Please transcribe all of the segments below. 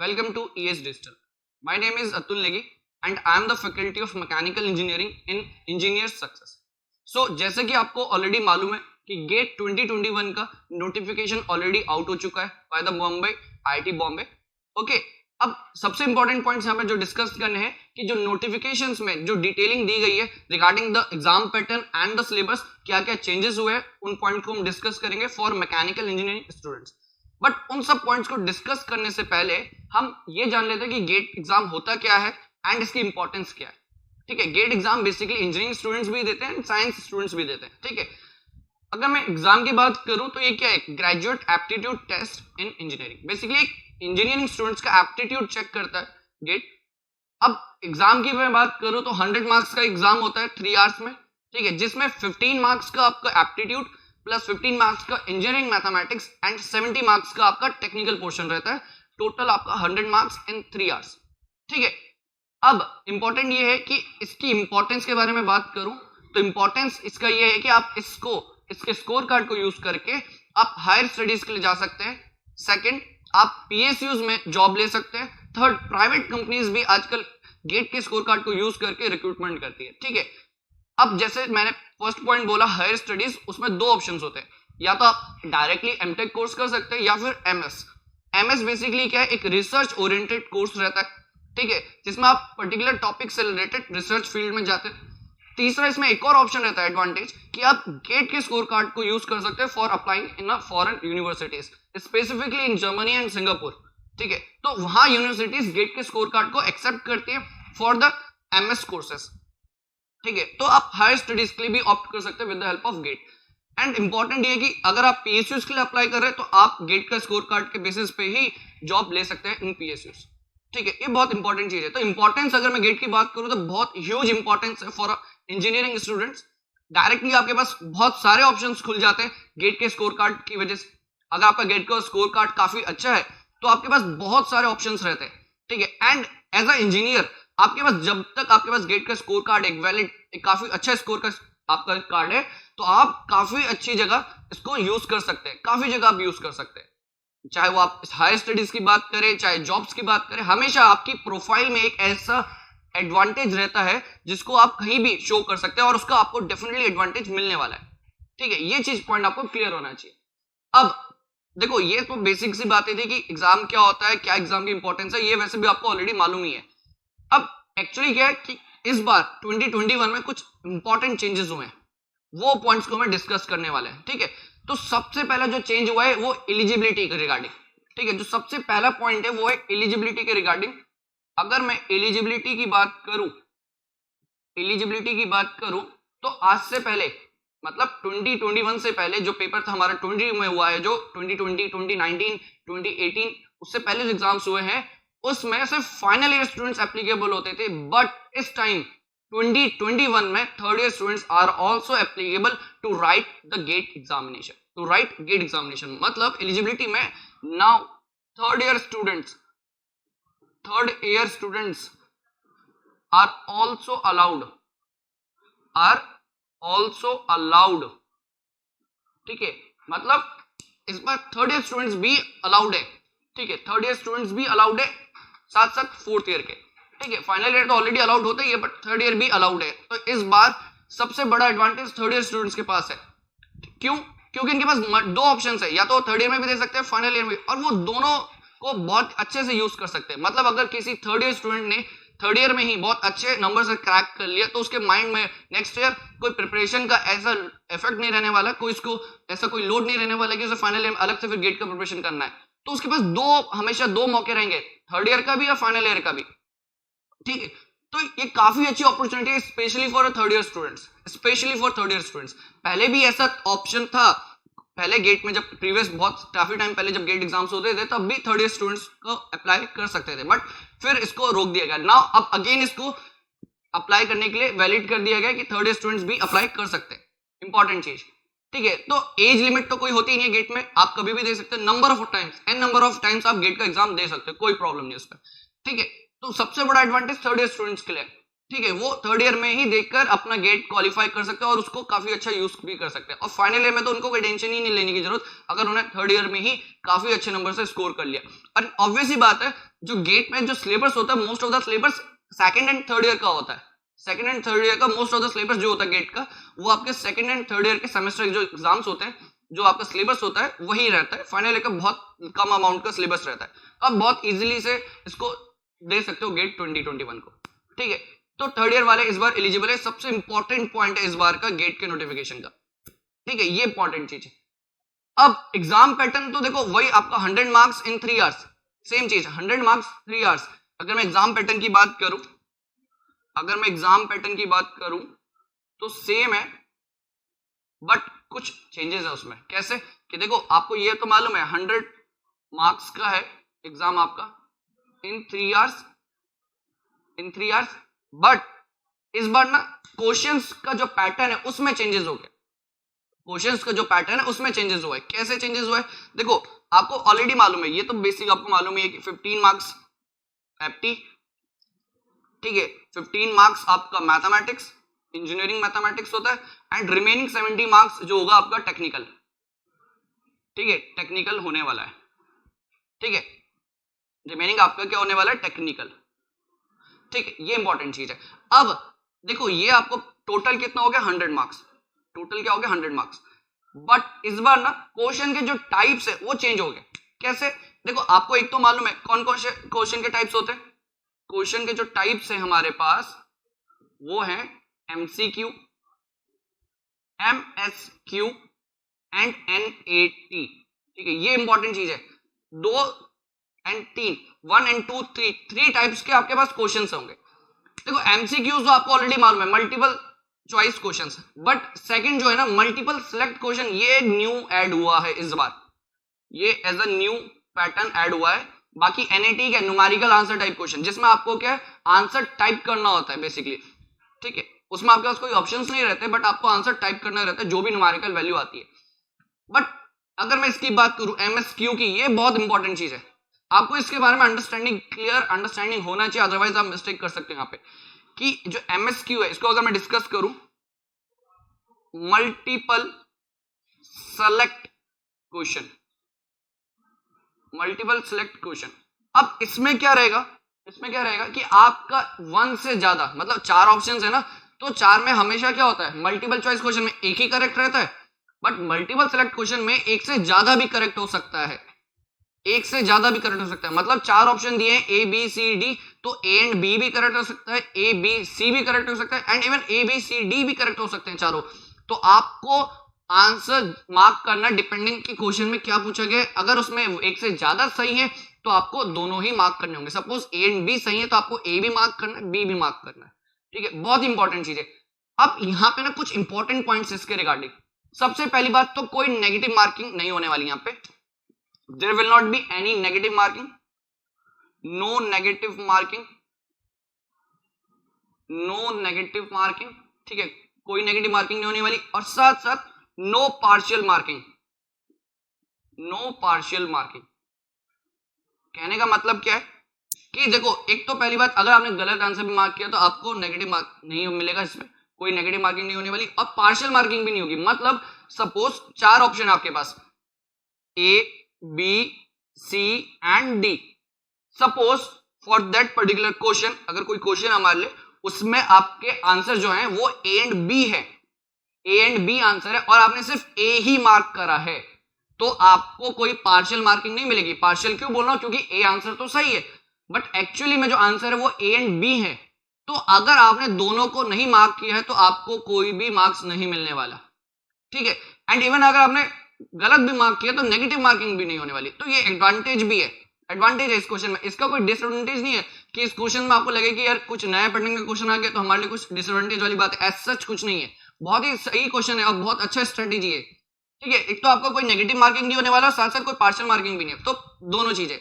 Welcome to ES Digital. My name is Atul Negi and I am the faculty of Mechanical Engineering in Engineers Success. So जैसे कि आपको already मालूम है कि gate 2021 का notification already out हो चुका है by the Bombay IIT Bombay. Okay, अब सबसे इंपॉर्टेंट पॉइंट्स यहाँ पे जो डिस्कस करने हैं कि जो नोटिफिकेशंस में जो डिटेलिंग दी गई है regarding the exam pattern and the syllabus, क्या क्या चेंजेस हुए हैं, उन पॉइंट को हम डिस्कस करेंगे for mechanical engineering students. But उन सब पॉइंट्स को डिस्कस करने से पहले हम ये जान लेते हैं कि गेट एग्जाम होता क्या है एंड इसकी इंपॉर्टेंस क्या है. ठीक है, GATE exam basically engineering students भी देते हैं, साइंस स्टूडेंट्स भी देते हैं. ठीक है, अगर मैं एग्जाम की बात करूं तो ये क्या है, graduate aptitude test in engineering. Basically engineering students का एप्टीट्यूड चेक करता है गेट. अब एग्जाम की मैं बात करूं तो 100 मार्क्स का एग्जाम होता है 3 आवर्स में. ठीक है, जिसमें 15 मार्क्स का आपका एप्टीट्यूड प्लस 15 मार्क्स का इंजीनियरिंग मैथमेटिक्स एंड 70 मार्क्स का आपका टेक्निकल पोर्शन रहता है. टोटल आपका 100 मार्क्स इन 3 आवर्स. ठीक है, अब इंपॉर्टेंट ये है कि इसकी इंपॉर्टेंस के बारे में बात करूं तो इंपॉर्टेंस इसका ये है कि आप इसके स्कोर कार्ड को यूज करके आप हायर स्टडीज के लिए जा सकते हैं. सेकंड, आप पीएसयूज में जॉब ले सकते हैं. थर्ड, प्राइवेट कंपनीज भी आजकल गेट के स्कोर कार्ड को यूज करके रिक्रूटमेंट करती है. ठीक है, अब जैसे मैंने फर्स्ट पॉइंट बोला हायर स्टडीज, उसमें दो ऑप्शंस होते हैं. या तो आप डायरेक्टली एमटेक कोर्स कर सकते हैं या फिर एमएस बेसिकली क्या है, एक रिसर्च ओरिएंटेड कोर्स रहता है. ठीक है, जिसमें आप पर्टिकुलर टॉपिक से रिलेटेड रिसर्च फील्ड में जाते हैं. तीसरा, इसमें एक और ऑप्शन रहता है एडवांटेज कि आप गेट के स्कोर कार्ड को यूज कर सकते हैं for applying in a foreign universities, specifically in Germany and Singapore. ठीक है, तो वहां यूनिवर्सिटीज गेट के स्कोर कार्ड को एक्सेप्ट करती है फॉर द एमएस कोर्सेस. ठीक है, तो आप हायर स्टडीज के लिए भी ऑप्ट कर सकते हैं with the help of GATE. And important ये कि अगर आप पीएसयूज के लिए अप्लाई कर रहे हैं तो आप गेट का स्कोर कार्ड के बेसिस पे ही जॉब ले सकते हैं इन पीएसयूज. ठीक है, ये बहुत इंपॉर्टेंट चीज है. तो इंपॉर्टेंस अगर मैं गेट की बात करूं तो बहुत ह्यूज इंपॉर्टेंस है फॉर इंजीनियरिंग स्टूडेंट्स. डायरेक्टली आपके पास बहुत सारे ऑप्शंस खुल जाते हैं गेट के स्कोर कार्ड की वजह से. अगर आपका गेट का स्कोर कार्ड काफी अच्छा है तो आपके पास बहुत सारे ऑप्शंस रहते हैं. ठीक है, एंड एज अ इंजीनियर आपके पास जब तक आपके पास गेट का स्कोर कार्ड एक वैलिड, एक काफी अच्छा स्कोर का आपका कार्ड है तो आप काफी अच्छी जगह इसको यूज कर सकते हैं. काफी जगह आप यूज कर सकते हैं, चाहे वो आप हायर स्टडीज की बात करें चाहे जॉब्स की बात करें. हमेशा आपकी प्रोफाइल में एक ऐसा एडवांटेज रहता है जिसको आप कहीं भी शो कर सकते हैं और उसका आपको डेफिनेटली एडवांटेज मिलने वाला है. ठीक है, ये चीज पॉइंट आपको क्लियर होना चाहिए. अब देखो, ये तो बेसिक सी बातें थी कि एग्जाम क्या होता है, क्या एग्जाम की इंपॉर्टेंस है, ये वैसे भी आपको ऑलरेडी मालूम ही है. अब एक्चुअली क्या है कि इस बार 2021 में कुछ इंपॉर्टेंट चेंजेस हुए हैं, वो पॉइंट्स को मैं डिस्कस करने वाला है. ठीक है, तो सबसे पहला जो चेंज हुआ है वो एलिजिबिलिटी के रिगार्डिंग. ठीक है, जो सबसे पहला पॉइंट है वो है एलिजिबिलिटी के रिगार्डिंग. अगर मैं एलिजिबिलिटी की बात करूं तो आज से पहले, मतलब 2021 से पहले जो पेपर था हमारा 20 में हुआ है, जो 2020, 2019, 2018 उससे पहले जो एग्जाम्स हुए हैं उसमें सिर्फ फाइनल ईयर स्टूडेंट्स एप्लीकेबल होते थे. बट इस टाइम 2021 में third year students are also applicable to write the GATE examination. मतलब एलिजिबिलिटी में now third year students are also allowed. ठीक है, मतलब इस बार थर्ड ईयर स्टूडेंट्स भी अलाउड है. ठीक है, थर्ड ईयर स्टूडेंट्स भी अलाउड है, साथ साथ फोर्थ ईयर के. ठीक है, फाइनल ईयर तो ऑलरेडी अलाउड होता ही है बट थर्ड ईयर भी अलाउड है. तो इस बार सबसे बड़ा एडवांटेज थर्ड ईयर स्टूडेंट्स के पास है. क्यों? क्योंकि इनके पास दो ऑप्शंस है, या तो थर्ड ईयर में भी दे सकते हैं फाइनल ईयर में, और वो दोनों को बहुत अच्छे से यूज कर सकते हैं. मतलब अगर किसी थर्ड ईयर स्टूडेंट ने थर्ड ईयर में ही बहुत अच्छे नंबर से क्रैक कर लिया तो उसके माइंड में नेक्स्ट ईयर कोई प्रिपरेशन का ऐसा इफेक्ट नहीं रहने वाला, इसको ऐसा कोई लोड नहीं रहने वाला कि उसे फाइनल ईयर में अलग से फिर गेट का प्रिपरेशन करना है. तो उसके पास हमेशा दो मौके रहेंगे, थर्ड ईयर का भी या फाइनल ईयर का भी. ठीक है, तो ये काफी अच्छी अपॉर्चुनिटी है specially for third year students. पहले भी ऐसा ऑप्शन था, पहले गेट में जब प्रीवियस बहुत काफी टाइम पहले जब गेट एग्जाम्स होते थे तब भी थर्ड ईयर स्टूडेंट्स को अप्लाई कर सकते थे, बट फिर इसको रोक दिया गया. नाउ अब अगेन इसको अप्लाई करने के लिए वैलिड कर दिया गया कि थर्ड ईयर स्टूडेंट्स भी अप्लाई कर सकते हैं. इंपॉर्टेंट चीज. ठीक है, तो एज लिमिट तो कोई होती नहीं है गेट में, आप कभी भी दे सकते हैं. नंबर ऑफ टाइम्स आप गेट का एग्जाम दे सकते हैं, कोई प्रॉब्लम नहीं उस पर. ठीक है, तो सबसे बड़ा एडवांटेज थर्ड ईयर स्टूडेंट्स के लिए. ठीक है, वो थर्ड ईयर में ही देखकर अपना गेट क्वालिफाई कर सकते हैं और उसको काफी अच्छा यूज भी कर सकते हैं। और फाइनल ईयर में तो उनको कोई टेंशन ही नहीं लेने की जरूरत, अगर उन्हें थर्ड ईयर में ही काफी अच्छे नंबर से स्कोर कर लिया। और ऑब्वियस ही बात है, जो गेट में जो सिलेबस होता है, most of the syllabus second and third year का होता है। सेकंड एंड थर्ड ईयर का मोस्ट ऑफ द सिलेबस जो होता है गेट का, वो आपके सेकंड एंड थर्ड ईयर के सेमेस्टर जो एग्जाम्स होते हैं, जो आपका सिलेबस होता है वही रहता है। फाइनल ईयर का बहुत कम अमाउंट का सिलेबस रहता है, तो आप बहुत इजीली से इसको दे सकते हो गेट 2021 को। ठीक है, तो थर्ड ईयर वाले इस बार एलिजिबल है। सबसे इंपॉर्टेंट पॉइंट है इस बार का गेट के नोटिफिकेशन का। ठीक है, ये इंपॉर्टेंट चीज है। अब एग्जाम पैटर्न तो देखो वही आपका 100 मार्क्स इन 3 आवर्स, सेम चीज 100 मार्क्स 3 आवर्स। अगर मैं एग्जाम पैटर्न की बात करूं, तो सेम है, बट कुछ चेंजेस है उसमें। कैसे कि देखो, आपको ये तो मालूम है 100 मार्क्स का है एग्जाम आपका इन 3 आवर्स, बट इस बार ना क्वेश्चंस का जो पैटर्न है उसमें चेंजेस हो गया। कैसे चेंजेस हुआ है? देखो, आपको ऑलरेडी मालूम है, ये तो बेसिक आपको मालूम है कि 15 मार्क्स एप्टी, ठीक है, 15 मार्क्स आपका मैथमेटिक्स, इंजीनियरिंग मैथमेटिक्स होता है, एंड रिमेनिंग 70 मार्क्स जो होगा आपका टेक्निकल। ठीक है, टेक्निकल होने वाला है। ठीक है, रिमेनिंग आपका क्या होने वाला है? टेक्निकल। ठीक है, ये इंपॉर्टेंट चीज है। अब देखो, ये आपको टोटल कितना हो गया? 100 मार्क्स। टोटल क्या हो गया? 100 मार्क्स। बट इस बार ना क्वेश्चन के जो टाइप्स है वो चेंज हो गए। कैसे? देखो, आपको एक तो मालूम है कौन कौन से क्वेश्चन के टाइप्स होते हैं। क्वेश्चन के जो टाइप्स है हमारे पास वो है एमसीक्यू, एमएसक्यू एंड एनएटी। ठीक है, ये इंपॉर्टेंट चीज है। 2 एंड 3, 1 एंड 2, 3 टाइप्स के आपके पास क्वेश्चंस होंगे। देखो, एमसीक्यूज तो आपको ऑलरेडी मालूम है, multiple choice questions. But second जो है ना, मल्टीपल सिलेक्ट क्वेश्चन, ये न्यू ऐड हुआ है इस बार, ये as a new pattern add हुआ है। बाकी एनएटी क्या, न्यूमेरिकल आंसर टाइप क्वेश्चन, जिसमें आपको क्या है, आंसर टाइप करना होता है बेसिकली। ठीक है, उसमें आपके पास कोई ऑप्शंस नहीं रहते, बट आपको आंसर टाइप करना रहता है जो भी न्यूमेरिकल वैल्यू आती है। बट अगर मैं इसकी बात करूं एमएसक्यू की, ये बहुत इंपॉर्टेंट चीज है। आपको इसके बारे में क्लियर अंडरस्टैंडिंग होना चाहिए, अदरवाइज आप मिस्टेक कर सकते हैं यहाँ पे। कि जो एमएसक्यू है, इसको अगर मैं डिस्कस करूं, मल्टीपल सेलेक्ट क्वेश्चन, अब इसमें क्या रहेगा? कि आपका 1 से ज्यादा, मतलब 4 ऑप्शंस है ना, तो 4 में हमेशा क्या होता है? मल्टीपल चॉइस क्वेश्चन में एक ही करेक्ट रहता है, बट मल्टीपल सेलेक्ट क्वेश्चन में एक से ज्यादा भी करेक्ट हो सकता है। मतलब 4 ऑप्शन दिए हैं, ए बी सी डी, तो ए एंड बी भी करेक्ट हो सकता है, ए बी सी भी करेक्ट हो सकता है, and even A B C D भी करेक्ट हो सकते हैं चारों। तो आपको आंसर मार्क करना डिपेंडिंग कि क्वेश्चन में क्या पूछा गया है। अगर उसमें एक से ज्यादा सही है तो आपको दोनों ही मार्क करने होंगे। सपोज ए एंड बी सही है तो आपको ए भी मार्क करना है, बी भी मार्क करना है। ठीक है, बहुत इंपॉर्टेंट चीज है। अब यहाँ पे ना कुछ इंपॉर्टेंट पॉइंट्स इसके रिगार्डिंग। सबसे पहली बात तो कोई नेगेटिव मार्किंग नहीं होने वाली यहाँ पे। There will not be any negative marking, no negative marking. ठीक है, कोई नेगेटिव मार्किंग नहीं होने वाली। और साथ साथ नो पार्शियल मार्किंग। कहने का मतलब क्या है कि देखो, एक तो पहली बात, अगर आपने गलत आंसर भी मार्क किया तो आपको नेगेटिव मार्क नहीं मिलेगा, इसमें कोई नेगेटिव मार्किंग नहीं होने वाली, और पार्शियल मार्किंग भी नहीं होगी। मतलब सपोज 4 ऑप्शन है आपके पास, A B C and D. Suppose for that particular question, अगर कोई क्वेश्चन हमारे लिए, उसमें आपके आंसर जो है वो ए एंड बी है, ए एंड बी आंसर है, और आपने सिर्फ ए ही मार्क करा है, तो आपको कोई पार्शियल मार्किंग नहीं मिलेगी। पार्शियल क्यों बोल रहा हूं? क्योंकि ए आंसर तो सही है, बट एक्चुअली में जो आंसर है वो ए एंड बी है। तो अगर आपने दोनों को नहीं मार्क किया है तो आपको कोई भी मार्क्स नहीं मिलने वाला। ठीक है, एंड इवन अगर आपने गलत भी मार्क किया तो नेगेटिव मार्किंग भी नहीं होने वाली। तो ये एडवांटेज भी है, इस क्वेश्चन में। इसका कोई डिसएडवांटेज नहीं है कि इस क्वेश्चन में आपको लगे कि यार कुछ नया पैटर्न का क्वेश्चन आ गया तो हमारे लिए कुछ डिसएडवांटेज वाली बात है। एज सच कुछ नहीं है, बहुत ही सही क्वेश्चन है और बहुत अच्छा स्ट्रेटेजी है। ठीक है, एक तो आपको कोई नेगेटिव मार्किंग नहीं होने वाला, साथ साथ कोई पार्शियल मार्किंग भी नहीं है, तो दोनों चीजें।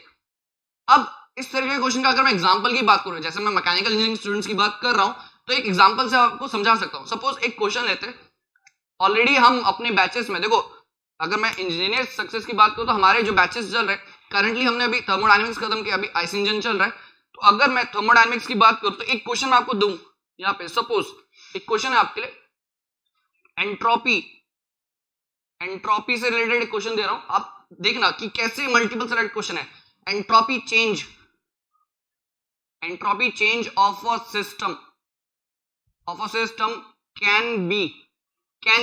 अब इस तरह के क्वेश्चन का अगर मैं एग्जांपल की बात करूं, जैसे मैं मैकेनिकल इंजीनियरिंग स्टूडेंट्स की बात कर रहा हूं, तो एक एग्जांपल से आपको समझा सकता हूं। सपोज एक क्वेश्चन लेते हैं, ऑलरेडी हम अपने बैचेस में, देखो अगर मैं इंजीनियर सक्सेस की बात करूं तो हमारे जो बैचेस चल रहे हैं, करंटली हमने अभी थर्मोडायनेमिक्स खत्म किया, अभी आईसी इंजन चल रहा है। तो अगर मैं थर्मोडायनेमिक्स की बात करूं तो एक क्वेश्चन मैं आपको दूं यहाँ पे सपोज एक क्वेश्चन है आपके लिए, एंट्रोपी से रिलेटेड एक क्वेश्चन दे रहा हूं, आप देखना कि कैसे मल्टीपल सेलेक्ट क्वेश्चन है। Entropy change of a system can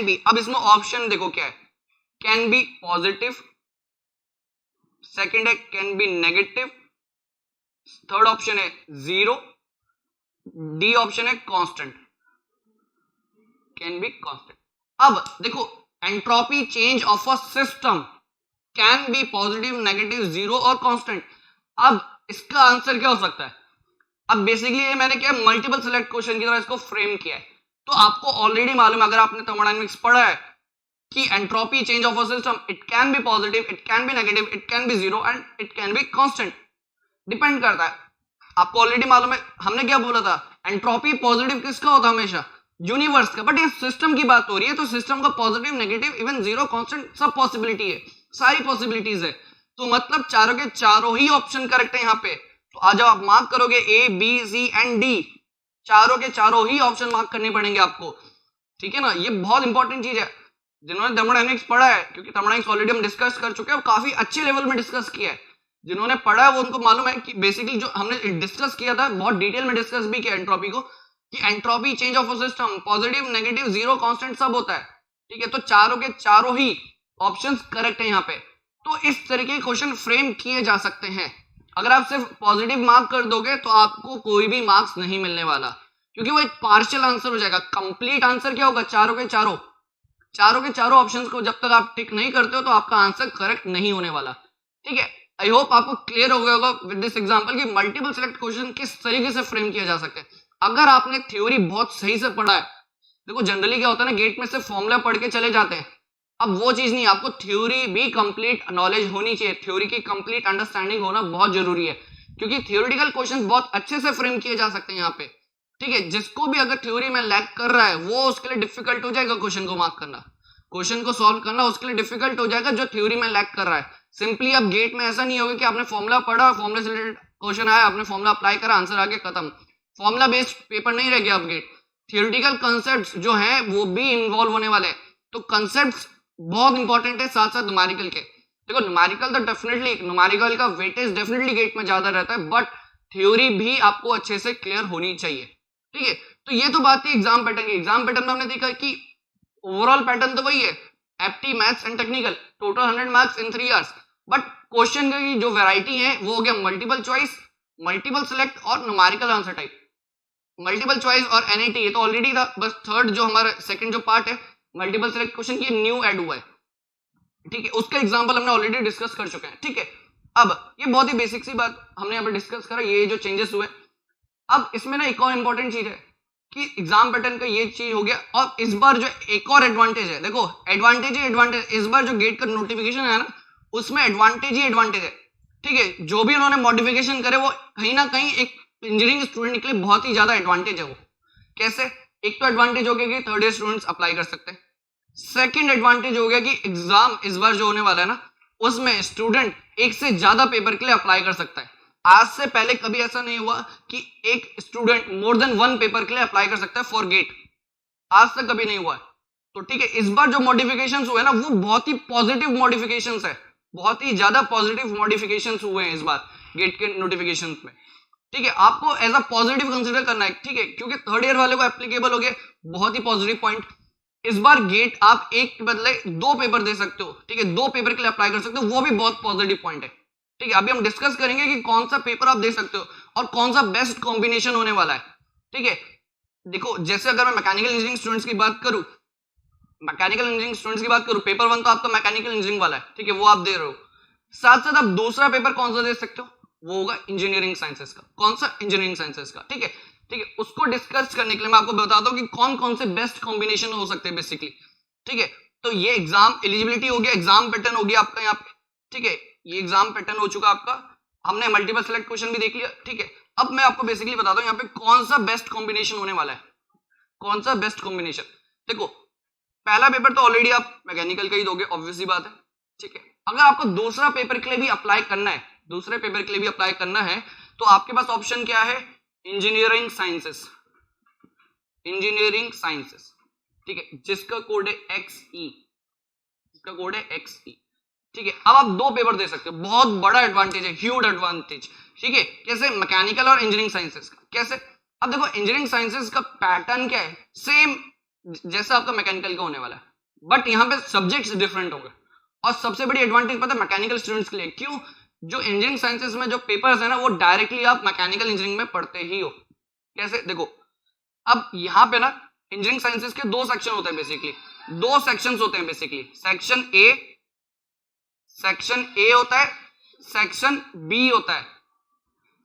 be, अब इसमें ऑप्शन देखो क्या है, कैन बी पॉजिटिव, सेकंड है can be negative, third option है जीरो, डी ऑप्शन है कांस्टेंट, कैन बी कांस्टेंट। अब देखो entropy change of a system can be positive, negative, zero और कांस्टेंट। अब इसका आंसर क्या हो सकता है? अब बेसिकली ये मैंने क्या मल्टीपल सेलेक्ट क्वेश्चन की तरह इसको फ्रेम किया है। तो आपको ऑलरेडी मालूम है, अगर आपने थर्मोडायनामिक्स पढ़ा है, कि entropy change of a system it can be positive, it can be negative, it can be zero and it can be constant. Depend करता है, आपको ऑलरेडी मालूम है, हमने क्या बोला था, एंट्रोपी पॉजिटिव किसका होता है हमेशा, यूनिवर्स का, बट ये सिस्टम की बात हो रही है तो सिस्टम का positive, negative, even zero, constant सब पॉसिबिलिटी है, सारी पॉसिबिलिटीज है। तो मतलब चारों के चारों ही ऑप्शन करेक्ट है यहाँ पे। तो आज जब आप मार्क करोगे A B C and D, चारों के चारों ही ऑप्शन मार्क करने पड़ेंगे आपको, ठीक है ना। ये बहुत इंपॉर्टेंट चीज है जिन्होंने थर्मोडायनामिक्स पढ़ा है, क्योंकि थर्मोडायनामिक्स ऑलरेडी हम डिस्कस कर चुके हैं और काफी अच्छे लेवल में डिस्कस किया है। जिन्होंने पढ़ा है वो उनको मालूम है कि बेसिकली जो हमने डिस्कस किया था, बहुत डिटेल में डिस्कस भी किया एंट्रोपी को, कि entropy change of a system positive, negative, zero, constant सब होता है, ठीक है। तो चारों के चारों ही ऑप्शंस करेक्ट है यहाँ पे। तो इस तरीके के क्वेश्चन फ्रेम किए जा सकते हैं। अगर आप सिर्फ पॉजिटिव मार्क कर दोगे तो आपको कोई भी मार्क्स नहीं मिलने वाला, क्योंकि वो एक पार्शियल आंसर हो जाएगा। कंप्लीट आंसर क्या होगा, चारों के चारों ऑप्शंस को जब तक आप टिक नहीं करते हो तो आपका आंसर करेक्ट नहीं होने वाला, ठीक है। आई होप आपको क्लियर हो गया होगा विद दिस एग्जांपल कि मल्टीपल सेलेक्ट क्वेश्चन किस तरीके से फ्रेम किया जा सकता है। अगर आपने थ्योरी बहुत सही से पढ़ा है, देखो जनरली क्या होता है ना, गेट में से फॉर्मूला पढ़ के चले जाते हैं, अब वो चीज नहीं, आपको थ्योरी भी कंप्लीट नॉलेज होनी चाहिए, थ्योरी की कंप्लीट अंडरस्टैंडिंग होना बहुत जरूरी है, क्योंकि थ्योरेटिकल क्वेश्चन बहुत अच्छे से फ्रेम किए जा सकते हैं यहाँ पे, ठीक है। जिसको भी अगर थ्योरी में लैक कर रहा है वो उसके लिए डिफिकल्ट हो जाएगा क्वेश्चन को मार्क करना, क्वेश्चन को सॉल्व करना उसके लिए डिफिकल्ट हो जाएगा जो थ्योरी में लैक कर रहा है। सिंपली अब गेट में ऐसा नहीं होगा कि आपने फॉर्मूला पढ़ा, फॉर्मूला से रिलेटेड क्वेश्चन आया, आपने फॉर्मूला अप्लाई करा, आंसर आ गया, खत्म। फॉर्मूला बेस्ड पेपर नहीं रह गया अब गेट, थियोरेटिकल कंसेप्ट्स जो हैं वो भी इन्वॉल्व होने वाले हैं। तो कंसेप्ट्स बहुत इंपॉर्टेंट है, साथ साथ न्यूमेरिकल के। देखो न्यूमेरिकल तो डेफिनेटली, न्यूमेरिकल का वेटेज डेफिनेटली गेट में ज्यादा रहता है, बट थ्योरी भी आपको अच्छे से क्लियर होनी चाहिए, ठीक है। तो ये तो बात थी एग्जाम पैटर्न की। एग्जाम पैटर्न में हमने देखा कि ओवरऑल पैटर्न तो वही है, apti, maths and technical, total 100 marks in 3 years, but question की जो वैरायटी है वो हो गया मल्टीपल चॉइस, मल्टीपल सेलेक्ट और numerical answer type. Multiple choice और एनईटी ये तो ऑलरेडी था, बस थर्ड जो हमारा सेकंड जो पार्ट है मल्टीपल सेलेक्ट क्वेश्चन, ये न्यू ऐड हुआ है, ठीक है। उसका एग्जांपल हमने ऑलरेडी डिस्कस कर चुके हैं, ठीक है। अब ये बहुत ही बेसिक सी बात हमने यहाँ पे डिस्कस करा, ये जो चेंजेस हुए। अब इसमें ना एक और इंपॉर्टेंट चीज है कि एग्जाम पैटर्न का ये चीज हो गया, और इस बार जो एक और एडवांटेज है, देखो एडवांटेज ही एडवांटेज, इस बार जो गेट का नोटिफिकेशन है ना उसमें एडवांटेज ही एडवांटेज है, ठीक है। जो भी उन्होंने मॉडिफिकेशन करे वो कहीं ना कहीं एक इंजीनियरिंग स्टूडेंट के लिए बहुत ही ज्यादा एडवांटेज है। वो कैसे, एक तो एडवांटेज हो गया कि थर्ड ईयर स्टूडेंट्स अप्लाई कर सकते हैं। सेकंड एडवांटेज हो गया कि एग्जाम इस बार जो होने वाला है ना उसमें स्टूडेंट एक से ज्यादा पेपर के लिए अप्लाई कर सकता है। आज से पहले कभी ऐसा नहीं हुआ कि एक स्टूडेंट मोर देन 1 पेपर के लिए अप्लाई कर सकता है फॉर गेट, आज तक कभी नहीं हुआ है। तो ठीक है, इस बार जो मॉडिफिकेशंस हुए ना वो बहुत ही पॉजिटिव मॉडिफिकेशंस है, बहुत ही ज्यादा पॉजिटिव मॉडिफिकेशंस हुए हैं इस बार गेट के नोटिफिकेशंस में, ठीक है। आपको एज अ पॉजिटिव कंसीडर करना है, ठीक है, क्योंकि थर्ड ईयर वाले को एप्लीकेबल हो गया, बहुत ही पॉजिटिव पॉइंट। इस बार गेट आप एक के बदले 2 पेपर दे सकते हो, ठीक है, 2 पेपर के लिए अप्लाई कर सकते हो, वो भी बहुत पॉजिटिव पॉइंट है, ठीक है। अभी हम डिस्कस करेंगे कि कौन सा पेपर आप दे सकते हो और कौन सा बेस्ट कॉम्बिनेशन होने वाला है, ठीक है। देखो जैसे अगर मैं मैकेनिकल इंजीनियरिंग स्टूडेंट्स की बात करूं, पेपर 1 तो आपका मैकेनिकल इंजीनियरिंग वाला है, ठीक है, वो आप दे रहे हो। साथ साथ आप दूसरा पेपर कौन सा दे सकते हो, वो होगा इंजीनियरिंग साइंसेस का। कौन सा, इंजीनियरिंग साइंसेस का, ठीक है, ठीक है। उसको डिस्कस करने के लिए मैं आपको बताता हूं कि कौन कौन से बेस्ट कॉम्बिनेशन हो सकते हैं बेसिकली, ठीक है। तो ये एग्जाम एलिजिबिलिटी हो गया, एग्जाम पैटर्न हो गया आपका यहाँ पे, ठीक है, ये एग्जाम पैटर्न हो चुका आपका। हमने मल्टीपल सेलेक्ट क्वेश्चन भी देख लिया, ठीक है। अब मैं आपको बेसिकली बताता हूं यहाँ पे कौन सा बेस्ट कॉम्बिनेशन होने वाला है, कौन सा बेस्ट कॉम्बिनेशन। देखो पहला पेपर तो ऑलरेडी आप मैकेनिकल का ही दोगे, ऑब्वियस सी बात है, ठीक है। अगर आपको दूसरा पेपर के लिए भी अप्लाई करना है, दूसरे पेपर के लिए भी अप्लाई करना है, तो आपके पास ऑप्शन क्या है, इंजीनियरिंग साइंसेस, इंजीनियरिंग साइंसेस, ठीक है, जिसका कोड है XE, इसका कोड है XE, ठीक है। अब आप 2 पेपर दे सकते हो, बहुत बड़ा एडवांटेज है, ह्यूज एडवांटेज, ठीक है। कैसे? मैकेनिकल और इंजीनियरिंग साइंसेस का कैसे? अब देखो इंजीनियरिंग साइंसेस का पैटर्न क्या है, सेम जैसा आपका मैकेनिकल का होने वाला है, बट यहाँ पे सब्जेक्ट्स डिफरेंट होंगे। और सबसे बड़ी एडवांटेज पता है मैकेनिकल स्टूडेंट्स के लिए क्यों? जो इंजीनियरिंग साइंसेस में जो पेपर्स है ना, वो डायरेक्टली आप मैकेनिकल इंजीनियरिंग में पढ़ते ही हो। कैसे? देखो अब यहाँ पे ना इंजीनियरिंग साइंसेस के 2 सेक्शन होते हैं बेसिकली, 2 सेक्शंस होते हैं बेसिकली, सेक्शन ए होता है, सेक्शन बी होता है,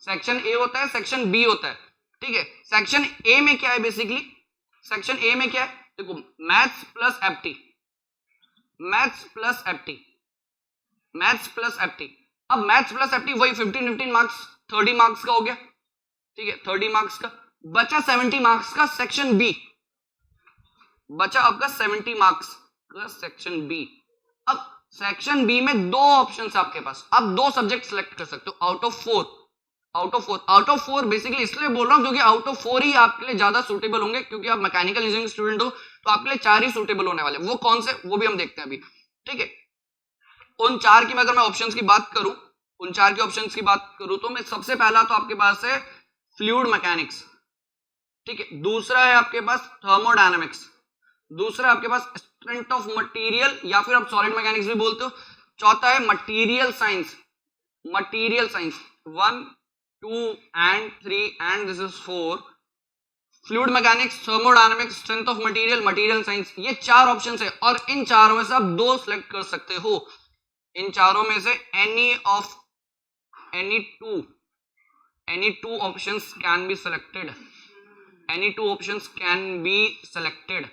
सेक्शन ए होता है, सेक्शन बी होता है, ठीक है। सेक्शन ए में क्या है बेसिकली? सेक्शन ए में क्या है? देखो maths plus apti, maths plus apti, maths plus apti. अब मैथ्स प्लस एप्टी वही 15 मार्क्स, 30 मार्क्स का हो गया, ठीक है, 30 मार्क्स का। बचा 70 मार्क्स का सेक्शन बी, बचा आपका 70 मार्क्स का सेक्शन बी। अब सेक्शन बी में 2 ऑप्शंस आपके पास, आप 2 सब्जेक्ट सेलेक्ट कर सकते हो out of 4। Out of 4 basically इसलिए बोल रहा हूं क्योंकि आउट ऑफ 4 ही आपके लिए ज्यादा सूटेबल होंगे, क्योंकि आप मैकेनिकल इंजीनियरिंग स्टूडेंट हो तो आपके लिए 4 ही सूटेबल होने वाले। वो कौन से, वो भी हम देखते हैं अभी, ठीक है। उन 4 की अगर मैं ऑप्शंस की बात करूं, उन 4 के ऑप्शंस की बात करूं तो मैं सबसे पहला तो आपके पास है फ्लूइड मैकेनिक्स, ठीक है। दूसरा है आपके पास थर्मोडायनामिक्स, दूसरा आपके पास स्ट्रेंथ ऑफ मटेरियल या फिर आप सॉलिड मैकेनिक्स भी बोलते हो। चौथा है material science, material science 1, 2 and 3 and this is 4, fluid mechanics, thermodynamics, strength of material, material science. ये 4 ऑप्शंस है और इन चारों में से आप 2 सिलेक्ट कर सकते हो। इन चारों में से any two options can be selected, any 2 options can be selected,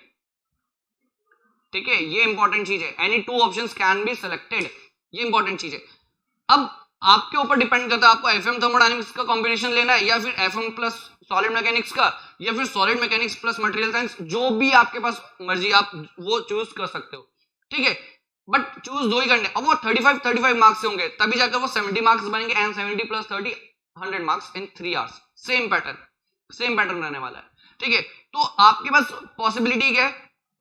ठीक है। ये इंपॉर्टेंट चीज है, any 2 options can be selected, ये इंपॉर्टेंट चीज है। अब आपके ऊपर डिपेंड करता है आपको एफएम थर्मोडायनामिक्स का कॉम्बिनेशन लेना है या फिर एफएम प्लस सॉलिड मैकेनिक्स का या फिर solid mechanics plus material science, जो भी आपके पास मर्जी आप वो चूज कर सकते हो, ठीक है। बट चूज 2 ही करने, अब वो 35 मार्क्स से होंगे तभी जाकर वो 70 मार्क्स बनेंगे, and 70 plus 30 100 marks in 3 hours. Same pattern रहने वाला है, ठीक है। तो आपके पास पॉसिबिलिटी क्या है,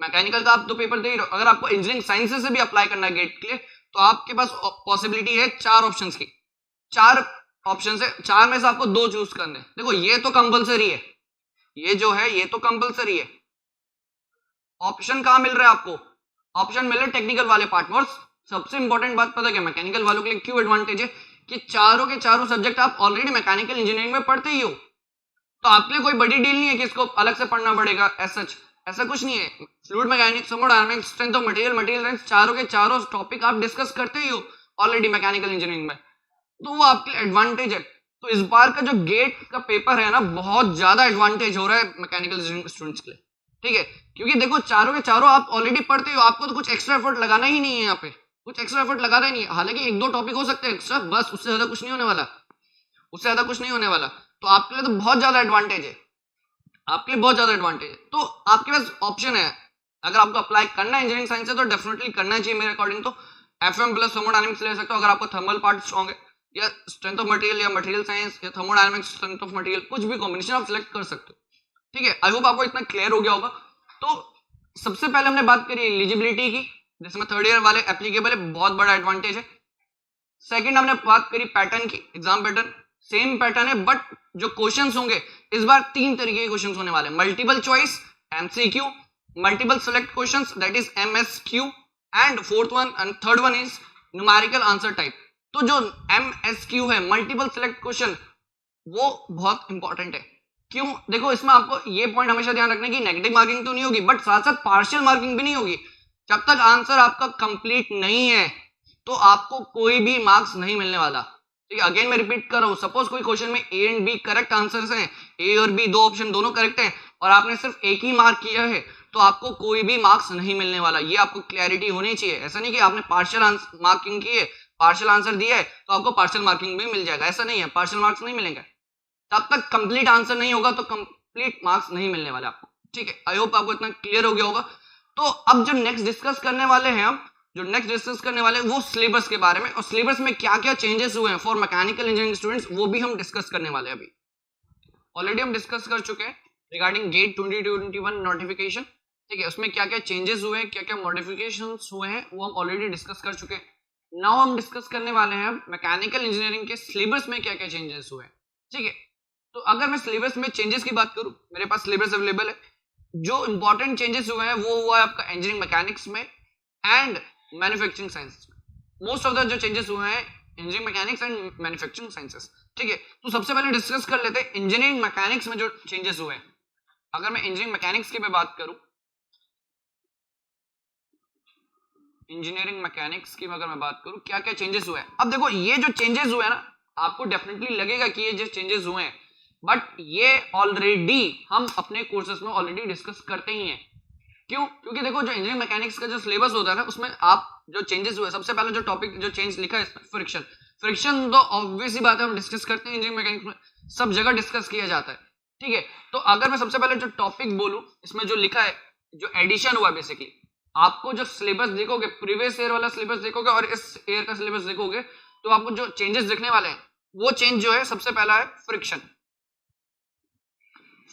मैकेनिकल का आप 2 पेपर दे रहे हो, अगर आपको इंजीनियरिंग साइंसेज से भी अप्लाई करना है गेट के लिए तो आपके पास पॉसिबिलिटी है 4 ऑप्शंस की, 4 ऑप्शन है, 4 में से आपको 2 चूज करने। देखो ये तो कंपलसरी है, ये जो है ये तो कंपलसरी है। ऑप्शन कहां मिल रहा है आपको? ऑप्शन मिल रहा है टेक्निकल वाले पार्ट में। और सबसे इंपॉर्टेंट बात पता है क्या, मैकेनिकल वालों के लिए क्यों एडवांटेज है कि चारों के चारों सब्जेक्ट आप ऑलरेडी मैकेनिकल इंजीनियरिंग में पढ़ते ही हो, तो आपके लिए कोई बड़ी डील नहीं है कि इसको अलग से पढ़ना पड़ेगा। ऐसा कुछ नहीं है। Fluid mechanics, thermodynamics, strength of material, material science, चारों के चारों टॉपिक आप डिस्कस करते ही हो ऑलरेडी मैकेनिकल इंजीनियरिंग में, तो वो आपके लिए एडवांटेज है। तो इस बार का जो गेट का पेपर है ना, बहुत ज्यादा एडवांटेज हो रहा है मैकेनिकल इंजीनियरिंग स्टूडेंट्स के लिए, ठीक है। क्योंकि देखो चारों के चारों आप ऑलरेडी पढ़ते हो, आपको तो कुछ एक्स्ट्रा एफर्ट लगाना ही नहीं है, यहाँ पे कुछ एक्स्ट्रा एफर्ट लगाना ही नहीं है। हालांकि 1-2 टॉपिक हो सकते हैं एक्स्ट्रा, बस उससे ज्यादा कुछ नहीं होने वाला, उससे ज्यादा कुछ नहीं होने वाला। तो आपके लिए तो बहुत ज्यादा एडवांटेज है, आपके लिए बहुत ज्यादा एडवांटेज है। तो आपके पास ऑप्शन है, अगर आपको अप्लाई करना है इंजीनियरिंग साइंस से तो डेफिनेटली करना चाहिए मेरे अकॉर्डिंग। तो एफएम प्लस थर्मोडायनामिक्स ले सकते हो अगर आपको थर्मल पार्ट स्ट्रांग है, या स्ट्रेंथ ऑफ मटेरियल या मटेरियल साइंस या थर्मोडायनामिक्स स्ट्रेंथ ऑफ मटेरियल, कुछ भी कॉम्बिनेशन आप सिलेक्ट कर सकते हो, ठीक है। आई होप आपको इतना क्लियर हो गया होगा। तो सबसे पहले हमने बात करी एलिजिबिलिटी की, जिसमें 3rd ईयर वाले एप्लीकेबल है, बहुत बड़ा एडवांटेज है। सेकंड हमने बात करी पैटर्न की, एग्जाम पैटर्न सेम पैटर्न है, बट जो क्वेश्चंस होंगे इस बार 3 तरीके के क्वेश्चंस होने वाले हैं। Multiple choice MCQ, multiple select questions that is MSQ, and third one is numerical answer type. तो जो MSQ है, मल्टीपल सेलेक्ट क्वेश्चन, वो बहुत इंपॉर्टेंट है। क्यों? देखो इसमें आपको ये पॉइंट हमेशा ध्यान रखना कि नेगेटिव मार्किंग तो नहीं होगी, बट साथ साथ पार्शियल मार्किंग भी नहीं होगी। जब तक आंसर आपका कंप्लीट नहीं है तो आपको कोई भी मार्क्स नहीं मिलने वाला, ठीक है। अगेन मैं रिपीट कर रहा हूं, सपोज कोई क्वेश्चन में A and B correct answers हैं, A और B 2 ऑप्शन दोनों करेक्ट हैं, और आपने सिर्फ एक ही मार्क किया है, तो आपको कोई भी मार्क्स नहीं मिलने वाला। ये आपको क्लैरिटी होनी चाहिए। ऐसा नहीं कि आपने पार्शियल मार्किंग की है, पार्शियल आंसर दिया है तो आपको पार्शियल मार्किंग भी मिल जाएगा, ऐसा नहीं है। पार्शियल मार्क्स नहीं मिलेंगे, तब तक कंप्लीट आंसर नहीं होगा तो कंप्लीट मार्क्स नहीं मिलने वाले आपको, ठीक है। आई होप आपको इतना क्लियर हो गया होगा। तो अब जो नेक्स्ट डिस्कस करने वाले हैं वो सिलेबस के बारे में, और सिलेबस में क्या क्या चेंजेस हुए हैं फॉर मैकेनिकल इंजीनियरिंग स्टूडेंट्स, वो भी हम डिस्कस करने वाले हैं। अभी ऑलरेडी हम डिस्कस कर चुके हैं, रिगार्डिंग गेट 2021 नोटिफिकेशन, ठीक है, उसमें क्या क्या चेंजेस हुए हैं, क्या क्या मॉडिफिकेशंस हुए हैं, वो हम ऑलरेडी डिस्कस कर चुके हैं। नाउ हम डिस्कस करने वाले हैं मैकेनिकल इंजीनियरिंग के सिलेबस में क्या क्या चेंजेस हुए हैं, ठीक है। तो अगर मैं सिलेबस में चेंजेस की बात करूं, मेरे पास सिलेबस अवेलेबल है। जो इंपॉर्टेंट चेंजेस हुए हैं वो हुआ है आपका इंजीनियरिंग मैकेनिक्स में एंड मैन्युफैक्चरिंग साइंसेस में। मोस्ट ऑफ द जो चेंजेस हुए हैं engineering mechanics and manufacturing sciences, ठीक है। तो सबसे पहले डिस्कस कर लेते हैं इंजीनियरिंग मैकेनिक्स में जो चेंजेस हुए हैं। अगर मैं इंजीनियरिंग मैकेनिक्स की बात करूं, इंजीनियरिंग मैकेनिक्स की अगर मैं बात करूं क्या क्या चेंजेस हुए हैं, अब देखो ये जो चेंजेस हुए हैं ना, आपको डेफिनेटली लगेगा कि ये जो चेंजेस हुए हैं, बट ये ऑलरेडी हम अपने कोर्सेज में ऑलरेडी डिस्कस करते ही हैं। क्यों? क्योंकि देखो जो इंजीनियरिंग मैकेनिक्स का जो सिलेबस होता है ना, उसमें आप जो चेंजेस हुए, सबसे पहले जो टॉपिक जो चेंज लिखा है फ्रिक्शन। फ्रिक्शन तो ऑब्वियस ही बात है, हम डिस्कस करते हैं इंजीनियरिंग मैकेनिक्स में, सब जगह डिस्कस किया जाता है, ठीक है। तो अगर मैं सबसे पहले जो टॉपिक बोलूं, इसमें जो लिखा है, जो एडिशन हुआ बेसिकली, आपको जो सिलेबस देखोगे, प्रीवियस ईयर वाला सिलेबस देखोगे और इस ईयर का सिलेबस देखोगे, तो आपको जो चेंजेस दिखने वाले हैं, वो चेंज जो है सबसे पहला है friction.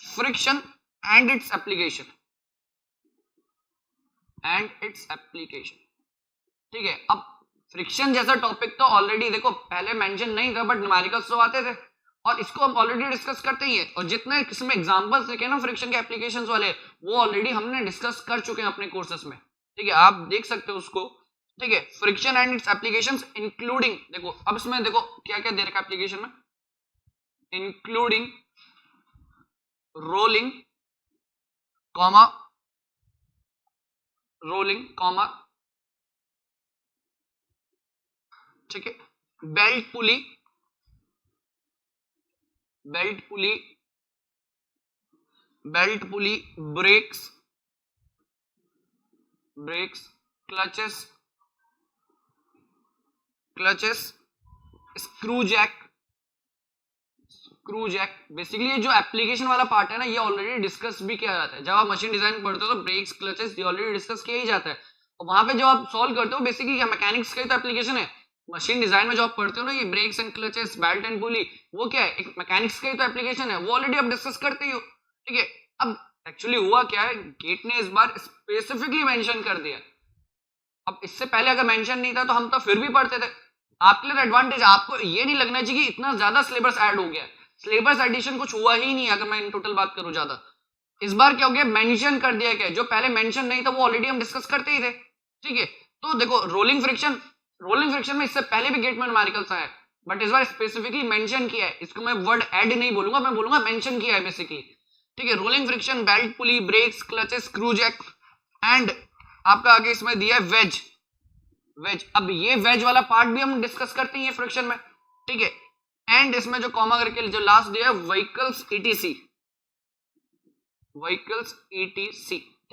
Friction and its application, ठीक है। अब फ्रिक्शन जैसा टॉपिक तो ऑलरेडी देखो पहले मेंशन नहीं था, बट न्यूमेरिकल्स तो आते थे और इसको हम ऑलरेडी डिस्कस करते ही हैं। और जितने इसमें एग्जांपल्स लिखे ना फ्रिक्शन के एप्लीकेशंस वाले, वो ऑलरेडी हमने डिस्कस कर चुके हैं अपने कोर्सेस में, ठीक है, आप देख सकते हो उसको, ठीक है। Friction and it's applications including, देखो अब इसमें देखो क्या क्या दे रखा है एप्लीकेशन में, इंक्लूडिंग रोलिंग कॉमा ठीक है, belt pulley, brakes, clutches, screw jack. Basically ये जो एप्लीकेशन वाला पार्ट है ना, ये ऑलरेडी डिस्कस भी किया जाता है। जब आप मशीन डिजाइन पढ़ते हो तो ब्रेक्स, क्लचेस, ये ऑलरेडी डिस्कस किया ही जाता है। और वहां पे जो आप सॉल्व करते हो बेसिकली क्या मैकेनिक्स का ही तो एप्लीकेशन है। मशीन डिजाइन में जो आप पढ़ते हो ना, ये brakes and clutches, belt and pulley, वो क्या है, एक मैकेनिक्स का ही तो एप्लीकेशन है, वो ऑलरेडी आप डिस्कस करते ही हो, ठीक है। अब एक्चुअली हुआ क्या है, गेट ने इस बार स्पेसिफिकली मेंशन कर दिया। अब इससे पहले अगर मेंशन नहीं था तो हम तो फिर भी पढ़ते थे। आपके लिए एडवांटेज, आपको ये नहीं लगना चाहिए कि इतना ज्यादा सिलेबस ऐड हो गया। सिलेबस एडिशन कुछ हुआ ही नहीं, अगर मैं इन टोटल बात करूं ज्यादा। इस बार क्या हो गया, मेंशन कर दिया गया, जो पहले मेंशन नहीं था वो ऑलरेडी हम डिस्कस करते ही थे, ठीक है। तो देखो रोलिंग फ्रिक्शन में इससे पहले भी गेट में न्यूमेरिकल्स आया है, बट इस बार स्पेसिफिकली मेंशन किया है। इसको मैं वर्ड ऐड नहीं बोलूंगा, मैं बोलूंगा मेंशन किया है बेसिकली, ठीक है। Rolling friction, belt pulley, brakes, clutches, screw jack and आपका आगे इसमें दिया है वेज। अब ये वेज वाला पार्ट भी हम डिस्कस करते हैं फ्रिक्शन में, ठीक है। एंड इसमें जो कॉमा करके जो लास्ट दिया है व्हीकल्स ईटीसी,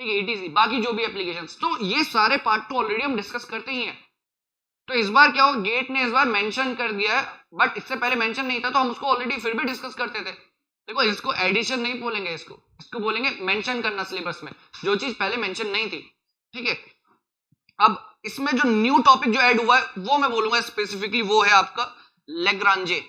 ठीक है, ईटीसी, बाकी जो भी एप्लीकेशंस, तो ये सारे पार्ट तो ऑलरेडी हम डिस्कस करते ही हैं। तो इस बार क्या हो, गेट ने इस बार मेंशन कर दिया है, बट इससे पहले मेंशन नहीं था तो हम उसको ऑलरेडी फिर भी डिस्कस करते थे। देखो इसको एडिशन नहीं बोलेंगे, इसको बोलेंगे मेंशन करना सिलेबस में, जो चीज पहले मेंशन नहीं थी, ठीक है। अब इसमें जो न्यू टॉपिक जो ऐड हुआ है वो मैं बोलूंगा स्पेसिफिकली, वो है आपका लेग्रांजे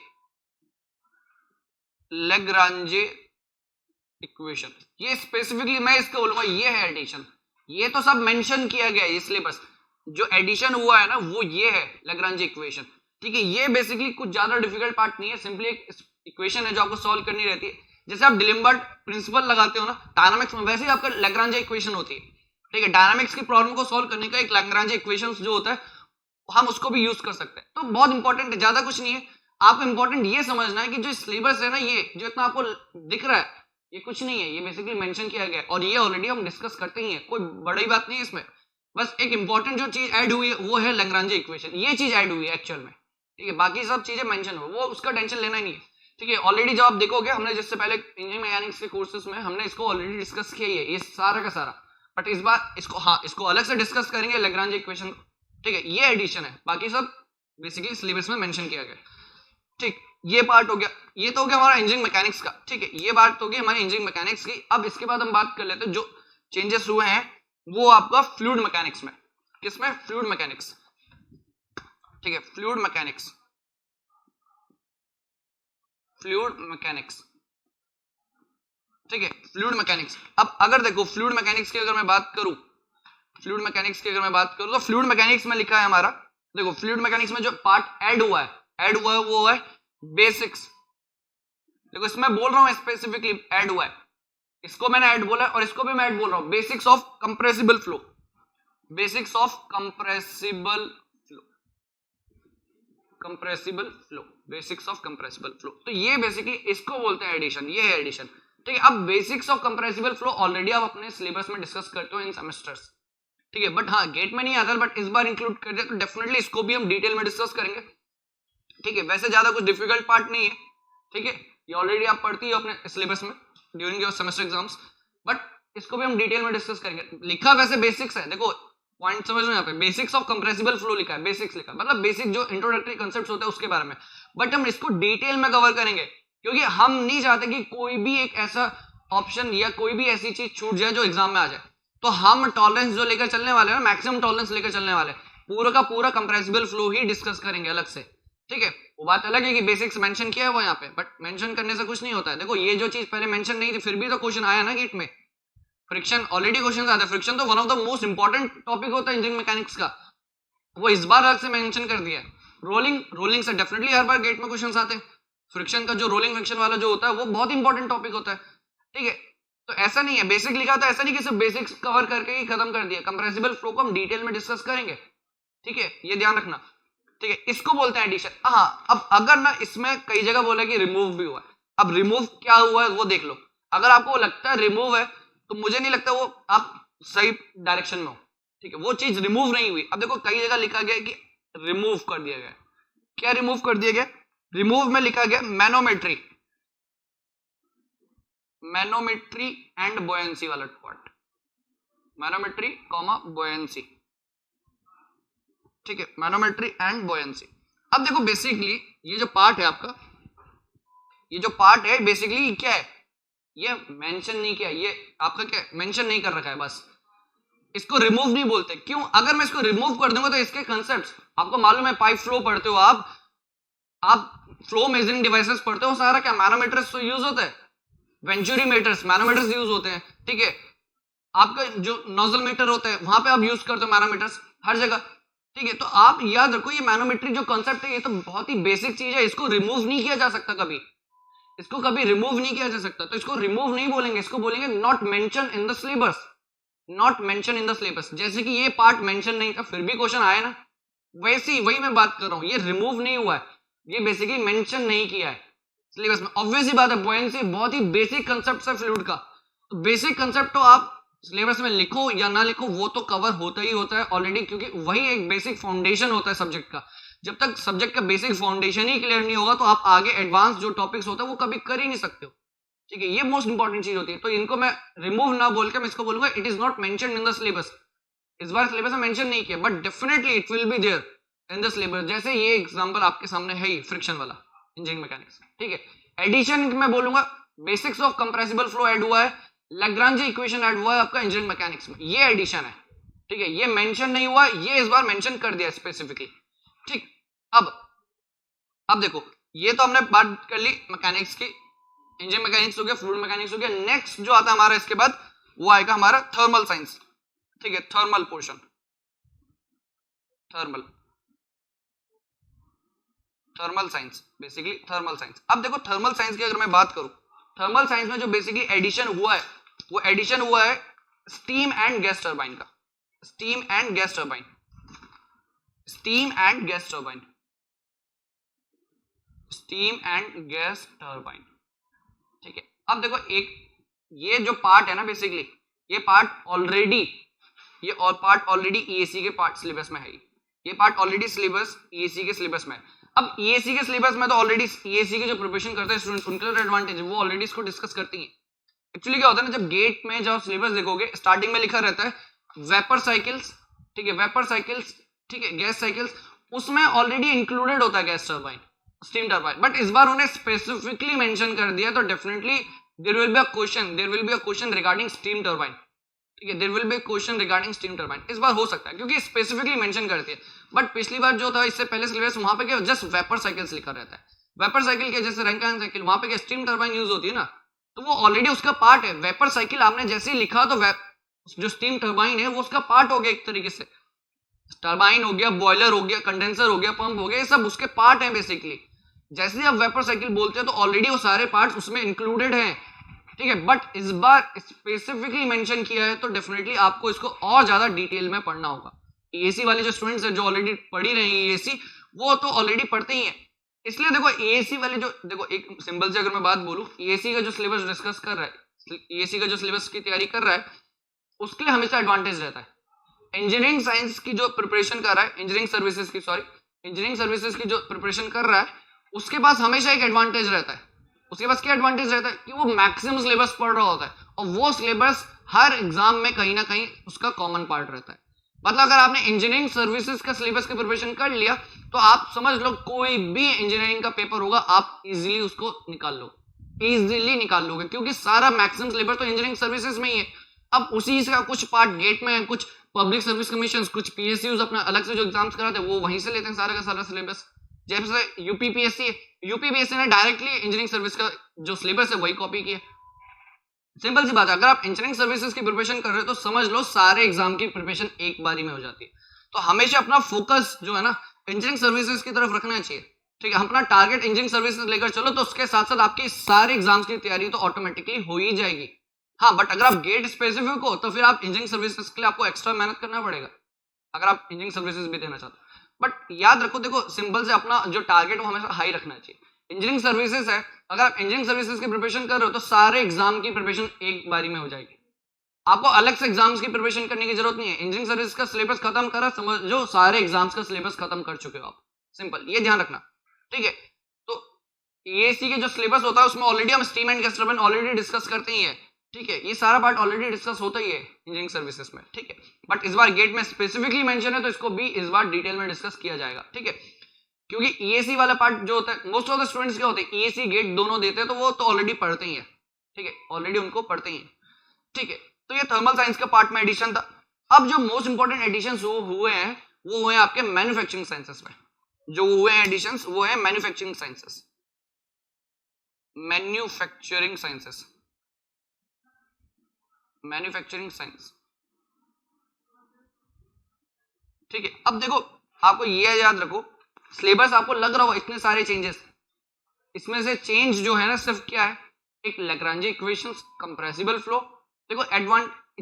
इक्वेशन। ये स्पेसिफिकली मैं इसको बोलूंगा ये है एडिशन। ये तो सब मेंशन किया गया है, ये सिलेबस जो एडिशन हुआ है ना वो ये है लेग्रांजे इक्वेशन, ठीक है। ये बेसिकली कुछ ज्यादा डिफिकल्ट पार्ट नहीं है, सिंपली एक इक्वेशन है जो आपको सॉल्व करनी रहती है। जैसे आप डिलेम्बर्ट प्रिंसिपल लगाते हो ना डायनामिक्स में, वैसे ही आपका लेग्रांजे इक्वेशन होती है, ठीक है। डायनामिक्स की प्रॉब्लम को सॉल्व करने का एक लेग्रांजे इक्वेशन जो होता है, हम उसको भी यूज कर सकते हैं। तो बहुत इंपॉर्टेंट है, ज्यादा कुछ नहीं है। आपको इंपॉर्टेंट ये समझना है कि जो सिलेबस है ना, ये जो इतना आपको दिख रहा है, ये कुछ नहीं है, ये बेसिकली मेंशन किया गया है और ये ऑलरेडी हम डिस्कस करते ही हैं, कोई बड़ी बात नहीं है इसमें। बस एक इंपॉर्टेंट जो चीज ऐड हुई है वो है लेग्रांजे इक्वेशन, ये चीज ऐड हुई है एक्चुअल में, ठीक है। बाकी सब चीजें मेंशन हो, वो उसका टेंशन लेना ही नहीं है, ठीक है। ऑलरेडी जब आप देखोगे, हमने जिससे पहले इंजीनियरिंग मैकेनिक्स के कोर्सेज में हमने इसको ऑलरेडी डिस्कस किया ही है, ये सारा का सारा। बट इस बार इसको अलग से डिस्कस करेंगे लेग्रांजे इक्वेशन, ठीक है। ये एडिशन है, बाकी सब बेसिकली सिलेबस में मेंशन किया गया, ठीक। ये पार्ट हो गया, ये तो हो गया हमारा इंजीनियरिंग मैकेनिक्स का, ठीक है। ये बात होगी हमारी इंजीनियरिंग मैकेनिक्स की। अब इसके बाद हम बात कर लेते हैं जो चेंजेस हुए हैं वो आपका फ्लूइड मैकेनिक्स में। किसमें? फ्लूइड मैकेनिक्स, ठीक है। फ्लूइड मैकेनिक्स, ठीक है, फ्लूइड मैकेनिक्स। अब अगर देखो फ्लूइड मैकेनिक्स की अगर मैं बात करूं, फ्लूइड मैकेनिक्स की अगर मैं बात करूं तो फ्लूइड मैकेनिक्स में लिखा है हमारा, देखो फ्लूइड मैकेनिक्स में जो पार्ट ऐड हुआ है वो है बेसिक्स। देखो इसमें बोल रहा हूं स्पेसिफिकली ऐड हुआ है, इसको मैंने ऐड बोला है और इसको भी मैं ऐड बोल रहा हूं, basics of compressible flow, basics of compressible flow, compressible flow, basics of compressible flow. तो ये बेसिकली इसको बोलते हैं एडिशन, ये है एडिशन। ठीक है, अब basics of compressible flow already आप अपने सिलेबस में डिस्कस करते हो इन सेमेस्टर्स, ठीक है, बट हाँ गेट में नहीं आता, बट इस बार इंक्लूड कर दिया तो डेफिनेटली इसको भी हम डिटेल में डिस्कस करेंगे। ठीक है, वैसे ज्यादा कुछ डिफिकल्ट पार्ट नहीं है, ठीक है, ये ऑलरेडी आप पढ़ती हो अपने सिलेबस में during your semester exams, but इसको भी हम डिटेल में डिस्कस करेंगे। लिखा वैसे बेसिक्स है, देखो पॉइंट समझ लो, यहाँ पे बेसिक्स ऑफ कंप्रेसिबल फ्लो लिखा है, बेसिक्स लिखा है, मतलब बेसिक जो इंट्रोडक्टरी कांसेप्ट्स होते हैं उसके बारे में, बट हम इसको डिटेल में कवर करेंगे क्योंकि हम नहीं चाहते कि कोई भी एक ऐसा ऑप्शन या कोई भी ऐसी चीज छूट जाए जो एग्जाम में आ जाए। तो हम टॉलरेंस जो लेकर चलने वाले हैं, मैक्सिमम टॉलरेंस लेकर चलने वाले हैं, पूरा का पूरा कंप्रेसिबल फ्लो ही डिस्कस करेंगे अलग से। ठीक है, वो बात अलग है कि बेसिक्स मेंशन किया है वो यहाँ पे, बट मेंशन करने से कुछ नहीं होता है। देखो ये जो चीज पहले मेंशन नहीं थी फिर भी तो क्वेश्चन आया ना गेट में, फ्रिक्शन ऑलरेडी क्वेश्चन आते हैं, फ्रिक्शन तो one of the most important topic होता है इंजीनियरिंग मैकेनिक्स का, वो इस बार अलग से मेंशन कर दिया है। रोलिंग से डेफिनेटली हर बार गेट में क्वेश्चन आते हैं, फ्रिक्शन का जो रोलिंग फ्रिक्शन वाला जो होता है वो बहुत इंपॉर्टेंट टॉपिक होता है। ठीक है, तो ऐसा नहीं है बेसिक लिखा तो ऐसा नहीं कि सिर्फ बेसिक्स कवर करके ही खत्म कर दिया, कंप्रेसिबल फ्लो को हम डिटेल में डिस्कस करेंगे। ठीक है, ये ध्यान रखना। ठीक है, इसको बोलते हैं एडिशन। हाँ, अब अगर ना इसमें कई जगह बोला कि रिमूव भी हुआ है, अब रिमूव क्या हुआ है वो देख लो। अगर आपको लगता है रिमूव है तो मुझे नहीं लगता वो आप सही डायरेक्शन में हो। ठीक है, वो चीज रिमूव नहीं हुई। अब देखो कई जगह लिखा गया कि रिमूव कर दिया गया, क्या रिमूव कर दिया गया? रिमूव में लिखा गया मैनोमेट्री, मैनोमेट्री एंड बॉयंसी वाला पार्ट, मैनोमेट्री कॉमा बॉयंसी। ठीक है, मैनोमेट्री एंड बॉयंसी। अब देखो बेसिकली ये जो पार्ट है आपका, ये जो पार्ट है बेसिकली क्या है, ये मेंशन नहीं किया, ये आपका क्या मेंशन नहीं कर रखा है, बस इसको रिमूव नहीं बोलते। क्यों? अगर मैं इसको रिमूव कर दूंगा तो इसके कंसेप्ट्स आपको मालूम है, पाइप फ्लो पढ़ते हो आप फ्लो मेजरिंग डिवाइसेस पढ़ते हो, सारा क्या मैनोमीटर्स तो यूज होता है, वेंचुरीमीटर्स मैनोमीटर्स यूज होते हैं। ठीक है, आपका जो नोजल मीटर होता है वहां पे आप यूज करते हो मैनोमीटर्स हर जगह। ठीक है, तो आप याद रखो ये मैनोमेट्री जो कॉन्सेप्ट है ये तो बहुत ही बेसिक चीज है, इसको रिमूव नहीं किया जा सकता कभी, इसको कभी रिमूव नहीं किया जा सकता। तो इसको रिमूव नहीं बोलेंगे, इसको बोलेंगे not mention in the syllabus, not mention in the syllabus. जैसे कि ये पार्ट मेंशन नहीं था फिर भी क्वेश्चन आया ना, वैसे ही वही मैं बात कर रहा हूं, ये रिमूव नहीं हुआ है, ये बेसिकली मेंशन नहीं किया है सिलेबस में। ऑब्वियस ही बात है, बॉयंसी बहुत ही बेसिक कंसेप्ट है फ्लूइड का, तो बेसिक कंसेप्ट तो आप सिलेबस में लिखो या ना लिखो वो तो कवर होता ही होता है ऑलरेडी, क्योंकि वही एक बेसिक फाउंडेशन होता है सब्जेक्ट का। जब तक सब्जेक्ट का बेसिक फाउंडेशन ही क्लियर नहीं होगा तो आप आगे एडवांस जो टॉपिक्स होता है वो कभी कर ही नहीं सकते हो। ठीक है, ये मोस्ट इंपॉर्टेंट चीज होती है। तो इनको मैं रिमूव ना बोल के मैं इसको बोलूंगा it is not mention in the syllabus. इस बार सिलेबस में मेंशन नहीं किया, but definitely it will be there in the syllabus. जैसे ये एग्जांपल आपके सामने है ही फ्रिक्शन वाला इंजीनियरिंग मैकेनिक्स। ठीक है, एडिशन में बोलूंगा basics of compressible flow add हुआ है, लैग्रांज इक्वेशन ऐड हुआ है आपका इंजीनियरिंग मैकेनिक्स में, ये एडिशन है। ठीक है, ये मेंशन नहीं हुआ, ये इस बार मेंशन कर दिया स्पेसिफिकली। ठीक, अब देखो ये तो हमने बात कर ली मैकेनिक्स की, इंजीनियरिंग मैकेनिक्स हो गया, फ्लूइड मैकेनिक्स हो गया। नेक्स्ट जो आता है हमारा इसके बाद वो आएगा हमारा थर्मल साइंस। ठीक है, thermal portion, thermal science, basically thermal science. अब देखो थर्मल साइंस की अगर मैं बात करूं, थर्मल साइंस में जो बेसिकली एडिशन हुआ है वो एडिशन हुआ है स्टीम एंड गैस टरबाइन का, steam and gas turbine, steam and gas turbine, steam and gas turbine. ठीक है, अब देखो एक ये जो पार्ट है ना बेसिकली ये पार्ट ऑलरेडी ईएसी के पार्ट सिलेबस में है, ये पार्ट ऑलरेडी सिलेबस ईएसी के सिलेबस में है। अब ईएसी के सिलेबस में तो ऑलरेडी ईएसी के जो प्रिपरेशन करते हैं स्टूडेंट्स उनके लिए एडवांटेज है, वो ऑलरेडी इसको डिस्कस करती हैं। एक्चुअली क्या होता है ना, जब गेट में जब सिलेबस देखोगे स्टार्टिंग में लिखा रहता है वेपर साइकिल्स, ठीक है, वेपर साइकिल्स, ठीक है, गैस साइकिल्स, उसमें ऑलरेडी इंक्लूडेड होता है gas turbine, steam turbine, but इस बार उन्हें स्पेसिफिकली मेंशन कर दिया, तो definitely there will be a question regarding steam turbine. ठीक है, there will be a question regarding steam turbine, इस बार हो सकता है क्योंकि स्पेसिफिकली मेंशन करती है। बट पिछली बार जो था इससे पहले सिलेबस वहां पे क्या जस्ट वेपर साइकिल्स लिखा रहता है, वेपर साइकिल के जैसे रैंकिन साइकिल वहां पे क्या स्टीम टरबाइन यूज होती है ना, तो वो ऑलरेडी उसका पार्ट है। वेपर साइकिल आपने जैसे ही लिखा तो जो स्टीम टरबाइन है वो उसका पार्ट हो गया एक तरीके से। टरबाइन हो गया, बॉयलर हो गया, कंडेंसर हो गया, पंप हो गया, ये सब उसके पार्ट हैं बेसिकली। जैसे ही आप वेपर साइकिल बोलते हैं तो ऑलरेडी वो सारे पार्ट्स उसमें इंक्लूडेड हैं, ठीक है। बट इस बार स्पेसिफिकली मेंशन किया है तो डेफिनेटली आपको इसको और ज्यादा डिटेल में पढ़ना होगा। एसी वाले जो स्टूडेंट्स हैं जो ऑलरेडी पढ़ी रहे हैं एसी, वो तो ऑलरेडी पढ़ते ही हैं। इसलिए देखो एसी वाले जो, देखो एक सिंपल से अगर मैं बात बोलूं, एसी का जो सिलेबस डिस्कस कर रहा है, एसी का जो सिलेबस की तैयारी कर रहा है, उसके लिए हमेशा एडवांटेज रहता है। इंजीनियरिंग साइंस की जो प्रिपरेशन कर रहा है, इंजीनियरिंग सर्विसेज की जो प्रिपरेशन कर रहा है, उसके पास हमेशा एक एडवांटेज रहता है। उसके पास क्या एडवांटेज रहता है कि वो मैक्सिमम सिलेबस पढ़ रहा होता है, और वो सिलेबस हर एग्जाम में कहीं ना कहीं उसका कॉमन पार्ट रहता है। मतलब अगर आपने इंजीनियरिंग सर्विसेज का सिलेबस की प्रिपरेशन कर लिया तो आप समझ लो कोई भी इंजीनियरिंग का पेपर होगा आप इजीली उसको निकाल लोगे, क्योंकि सारा मैक्सिमम सिलेबस तो इंजीनियरिंग सर्विसेज में ही है। अब उसी का कुछ पार्ट गेट में है, कुछ पब्लिक सर्विस कमीशन, कुछ पीएसयूज अपना अलग से जो एग्जाम्स कराते हैं वो वहीं से लेते हैं सारा का सारा सिलेबस। जैसे यूपीपीएससी ने डायरेक्टली इंजीनियरिंग सर्विस का जो सिलेबस है वही कॉपी किया। सिंपल सी बात है, अगर आप इंजीनियरिंग सर्विसेज की प्रिपरेशन कर रहे हो तो समझ लो सारे एग्जाम की प्रिपरेशन एक बारी में हो जाती है। तो हमेशा अपना फोकस जो है ना इंजीनियरिंग सर्विसेज की तरफ रखना चाहिए, ठीक है। अपना टारगेट इंजीनियरिंग सर्विसेज लेकर चलो तो उसके साथ साथ आपकी सारे एग्जाम्स की तैयारी तो ऑटोमेटिकली हो ही जाएगी। हाँ, बट अगर आप गेट स्पेसिफिक हो तो फिर आप इंजीनियरिंग सर्विसेज के लिए आपको एक्स्ट्रा मेहनत करना पड़ेगा अगर आप इंजीनियरिंग सर्विसेज भी देना चाहते हो। बट याद रखो, देखो सिंपल से अपना जो टारगेट वो हमेशा हाई रखना चाहिए। इंजीनियरिंग सर्विसेज है, अगर आप इंजीनियरिंग सर्विसेज की प्रिपरेशन कर रहे हो तो सारे एग्जाम की प्रिपरेशन एक बारी में हो जाएगी। आपको अलग से एग्जाम्स की प्रिपरेशन करने की जरूरत नहीं है। इंजीनियरिंग सर्विस का सिलेबस खत्म करा, समझो सारे एग्जाम्स का सिलेबस खत्म कर चुके हो आप। सिंपल, ये ध्यान रखना, ठीक है। तो एसी के जो सिलेबस होता है उसमें ऑलरेडी हम steam and gas turbine already discuss करते ही है, ठीक है। ये सारा पार्ट ऑलरेडी डिस्कस होता ही है इंजीनियरिंग सर्विसेज में, ठीक है। बट इस बार गेट में स्पेसिफिकली मेंशन है तो इसको भी इस बार डिटेल में डिस्कस किया जाएगा, ठीक है। क्योंकि ईएसी वाला पार्ट जो होता है मोस्ट ऑफ द स्टूडेंट्स क्या होते हैं ईएसी गेट दोनों देते हैं तो वो तो ऑलरेडी पढ़ते ही है, ठीक है, ऑलरेडी उनको पढ़ते ही है, ठीक है। तो ये थर्मल साइंस का पार्ट में एडिशन था। अब जो मोस्ट इंपॉर्टेंट एडिशन हुए हैं वो हुए आपके मैन्युफैक्चरिंग साइंसेस में। जो हुए हैं एडिशंस वो है मैन्युफैक्चरिंग साइंसेस, मैन्युफैक्चरिंग साइंस, ठीक है। अब देखो आपको ये याद रखो, सिलेबस आपको लग रहा हो इतने सारे चेंजेस, इसमें से चेंज जो है ना सिर्फ क्या है, एक लैग्रांजे इक्वेशंस, कंप्रेसिबल फ्लो। देखो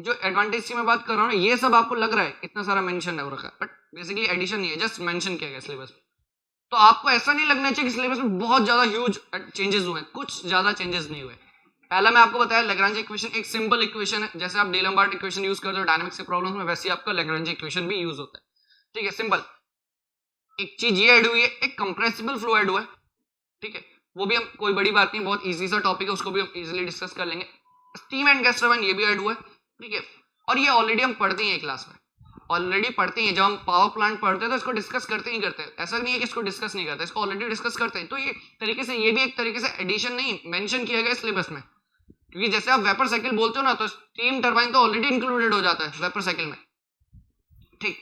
जो एडवांटेज की मैं बात कर रहा हूँ ये सब आपको लग रहा है इतना सारा मेंशन हो रखा है, बट बेसिकली एडिशन नहीं है, जस्ट मेंशन किया गया सिलेबस में। तो आपको ऐसा नहीं लगना चाहिए कि सिलेबस में बहुत ज्यादा ह्यूज चेंजेस हुए, कुछ ज्यादा चेंजेस नहीं हुए। पहला मैं आपको बताया लैग्रांजे इक्वेशन एक सिंपल इक्वेशन है, जैसे आप डीलम्बार्ट इक्वेशन यूज करते हो डायनामिक्स के प्रॉब्लम्स में, वैसे आपका लैग्रांजे इक्वेशन भी यूज होता है, ठीक है, सिंपल। एक चीज ये ऐड हुई है, एक कंप्रेसिबल फ्लो ऐड हुआ है, ठीक है, वो भी हम कोई बड़ी बात नहीं, बहुत इजी सा टॉपिक है, उसको भी हम इजीली डिस्कस कर लेंगे। स्टीम एंड गैस टरबाइन ये भी ऐड हुआ है, ठीक है। और ये ऑलरेडी हम पढ़ते हैं क्लास में, ऑलरेडी पढ़ते हैं, जब हम पावर प्लांट पढ़ते हैं तो इसको डिस्कस करते ही करते हैं, ऐसा नहीं है कि इसको डिस्कस नहीं करते, इसको ऑलरेडी डिस्कस करते हैं। तो ये तरीके से ये भी एक तरीके से एडिशन नहीं मेंशन किया गया सिलेबस में, क्योंकि जैसे आप वेपर साइकिल बोलते हो ना तो स्टीम टरबाइन तो ऑलरेडी इंक्लूडेड हो जाता है वेपर साइकिल में, ठीक।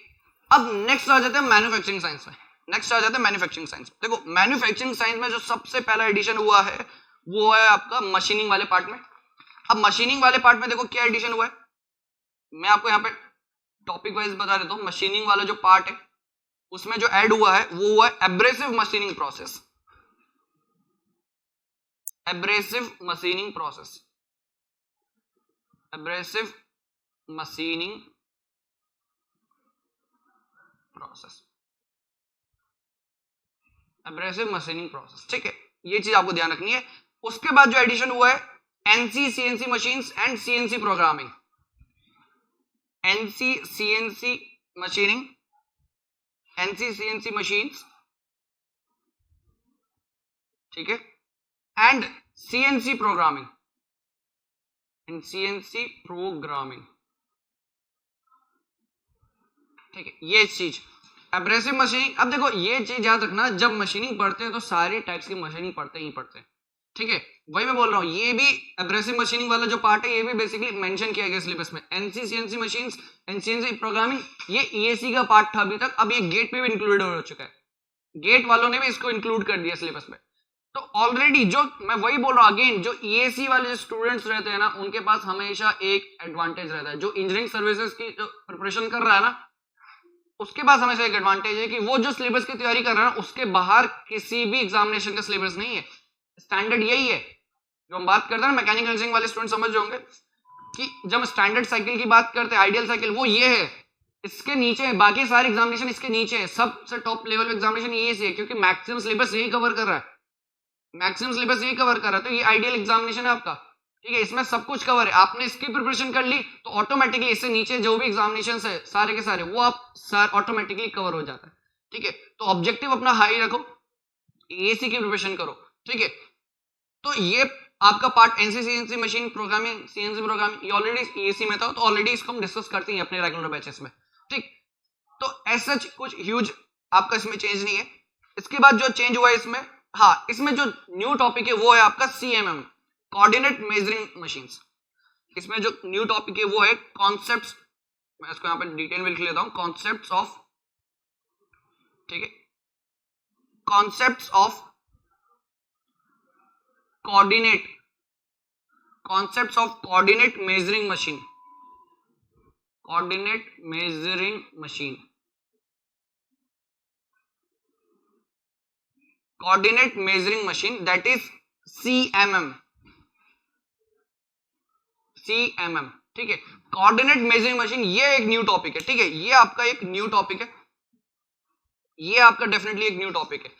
अब नेक्स्ट आ जाते हैं मैन्युफैक्चरिंग साइंस में, मैन्युफैक्चरिंग साइंस। देखो मैन्युफैक्चरिंग साइंस में जो सबसे पहला एडिशन हुआ है वो है आपका मशीनिंग वाले पार्ट में। अब मशीनिंग वाले पार्ट में देखो क्या एडिशन हुआ है, मैं आपको यहाँ पे टॉपिक वाइज बता देता हूँ। मशीनिंग वाला जो पार्ट है उसमें जो ऐड हुआ है वो हुआ है abrasive machining process, abrasive machining process, abrasive machining process, abrasive machining process, ठीक है, ये चीज आपको ध्यान रखनी है। उसके बाद जो एडिशन हुआ है NC CNC machines and CNC programming, NC CNC machining, NC CNC machines, ठीक है, and CNC programming, and CNC programming, ठीक है, ये चीज एब्रेसिव मशीनिंग। अब देखो ये चीज याद रखना, जब मशीनिंग पढ़ते हैं तो सारे टाइप्स की मशीनिंग पढ़ते ही पढ़ते हैं, ठीक है, वही मैं बोल रहा हूँ। ये भी एब्रेसिव मशीनिंग वाला जो पार्ट है ये भी बेसिकली मेंशन किया गया सिलेबस में, NC CNC machines and CNC programming, ये ईएसी का पार्ट था अभी तक, अब ये गेट पे भी इंक्लूडेड हो चुका है, गेट वालों ने भी इसको इंक्लूड कर दिया सिलेबस में। तो ऑलरेडी जो मैं वही बोल रहा हूँ अगेन, जो ईएसी वाले जो स्टूडेंट्स रहते हैं ना, उनके पास हमेशा एक एडवांटेज रहता है। जो इंजीनियरिंग सर्विसेज की जो प्रिपरेशन कर रहा है ना, उसके पास हमेशा एक एडवांटेज है कि वो जो सिलेबस की तैयारी कर रहा है ना, उसके बाहर किसी भी एग्जामिनेशन का सिलेबस नहीं है। स्टैंडर्ड यही है। जो हम बात करते हैं ना, मैकेनिकल इंजीनियरिंग वाले स्टूडेंट समझ रहे होंगे कि जब स्टैंडर्ड साइकिल की बात करते हैं, आइडियल साइकिल, वो ये है, इसके नीचे है, बाकी सारे एग्जामिनेशन इसके नीचे है, सबसे टॉप लेवल एग्जामिनेशन ये है, क्योंकि मैक्सिमम सिलेबस यही कवर कर रहा है, मैक्सिमम सिलेबस यही कवर कर रहा है। तो ये आइडियल एग्जामिनेशन है आपका, ठीक है, इसमें सब कुछ कवर है। आपने इसकी प्रिपरेशन कर ली तो ऑटोमेटिकली इससे नीचे जो भी एग्जामिनेशन है सारे के सारे, वो आप सर ऑटोमेटिकली कवर हो जाता है, ठीक है। तो ऑब्जेक्टिव अपना हाई रखो, एसी की प्रिपरेशन करो, ठीक है। तो ये आपका part NC machine programming, CNC programming, ये ऑलरेडी एसी में था, तो ऑलरेडी इसको हम डिस्कस करते हैं अपने रेगुलर बैचेस में, ठीक। तो ऐसा कुछ ह्यूज आपका इसमें चेंज नहीं है। इसके बाद जो चेंज हुआ है इसमें, हाँ, इसमें जो न्यू टॉपिक है वो है आपका सीएमएम, कोऑर्डिनेट मेजरिंग मशीन्स। इसमें जो न्यू टॉपिक है वो है कॉन्सेप्ट्स, मैं इसको यहाँ पे डिटेल में लिख लेता हूँ, कॉन्सेप्ट्स ऑफ, ठीक है, concepts of coordinate, concepts of coordinate measuring machine, coordinate measuring machine, coordinate measuring machine, that is CMM, CMM, ठीक है। कोऑर्डिनेट मेजरिंग मशीन ये एक न्यू टॉपिक है, ठीक है, ये आपका एक न्यू टॉपिक है, ये आपका डेफिनेटली एक न्यू टॉपिक है।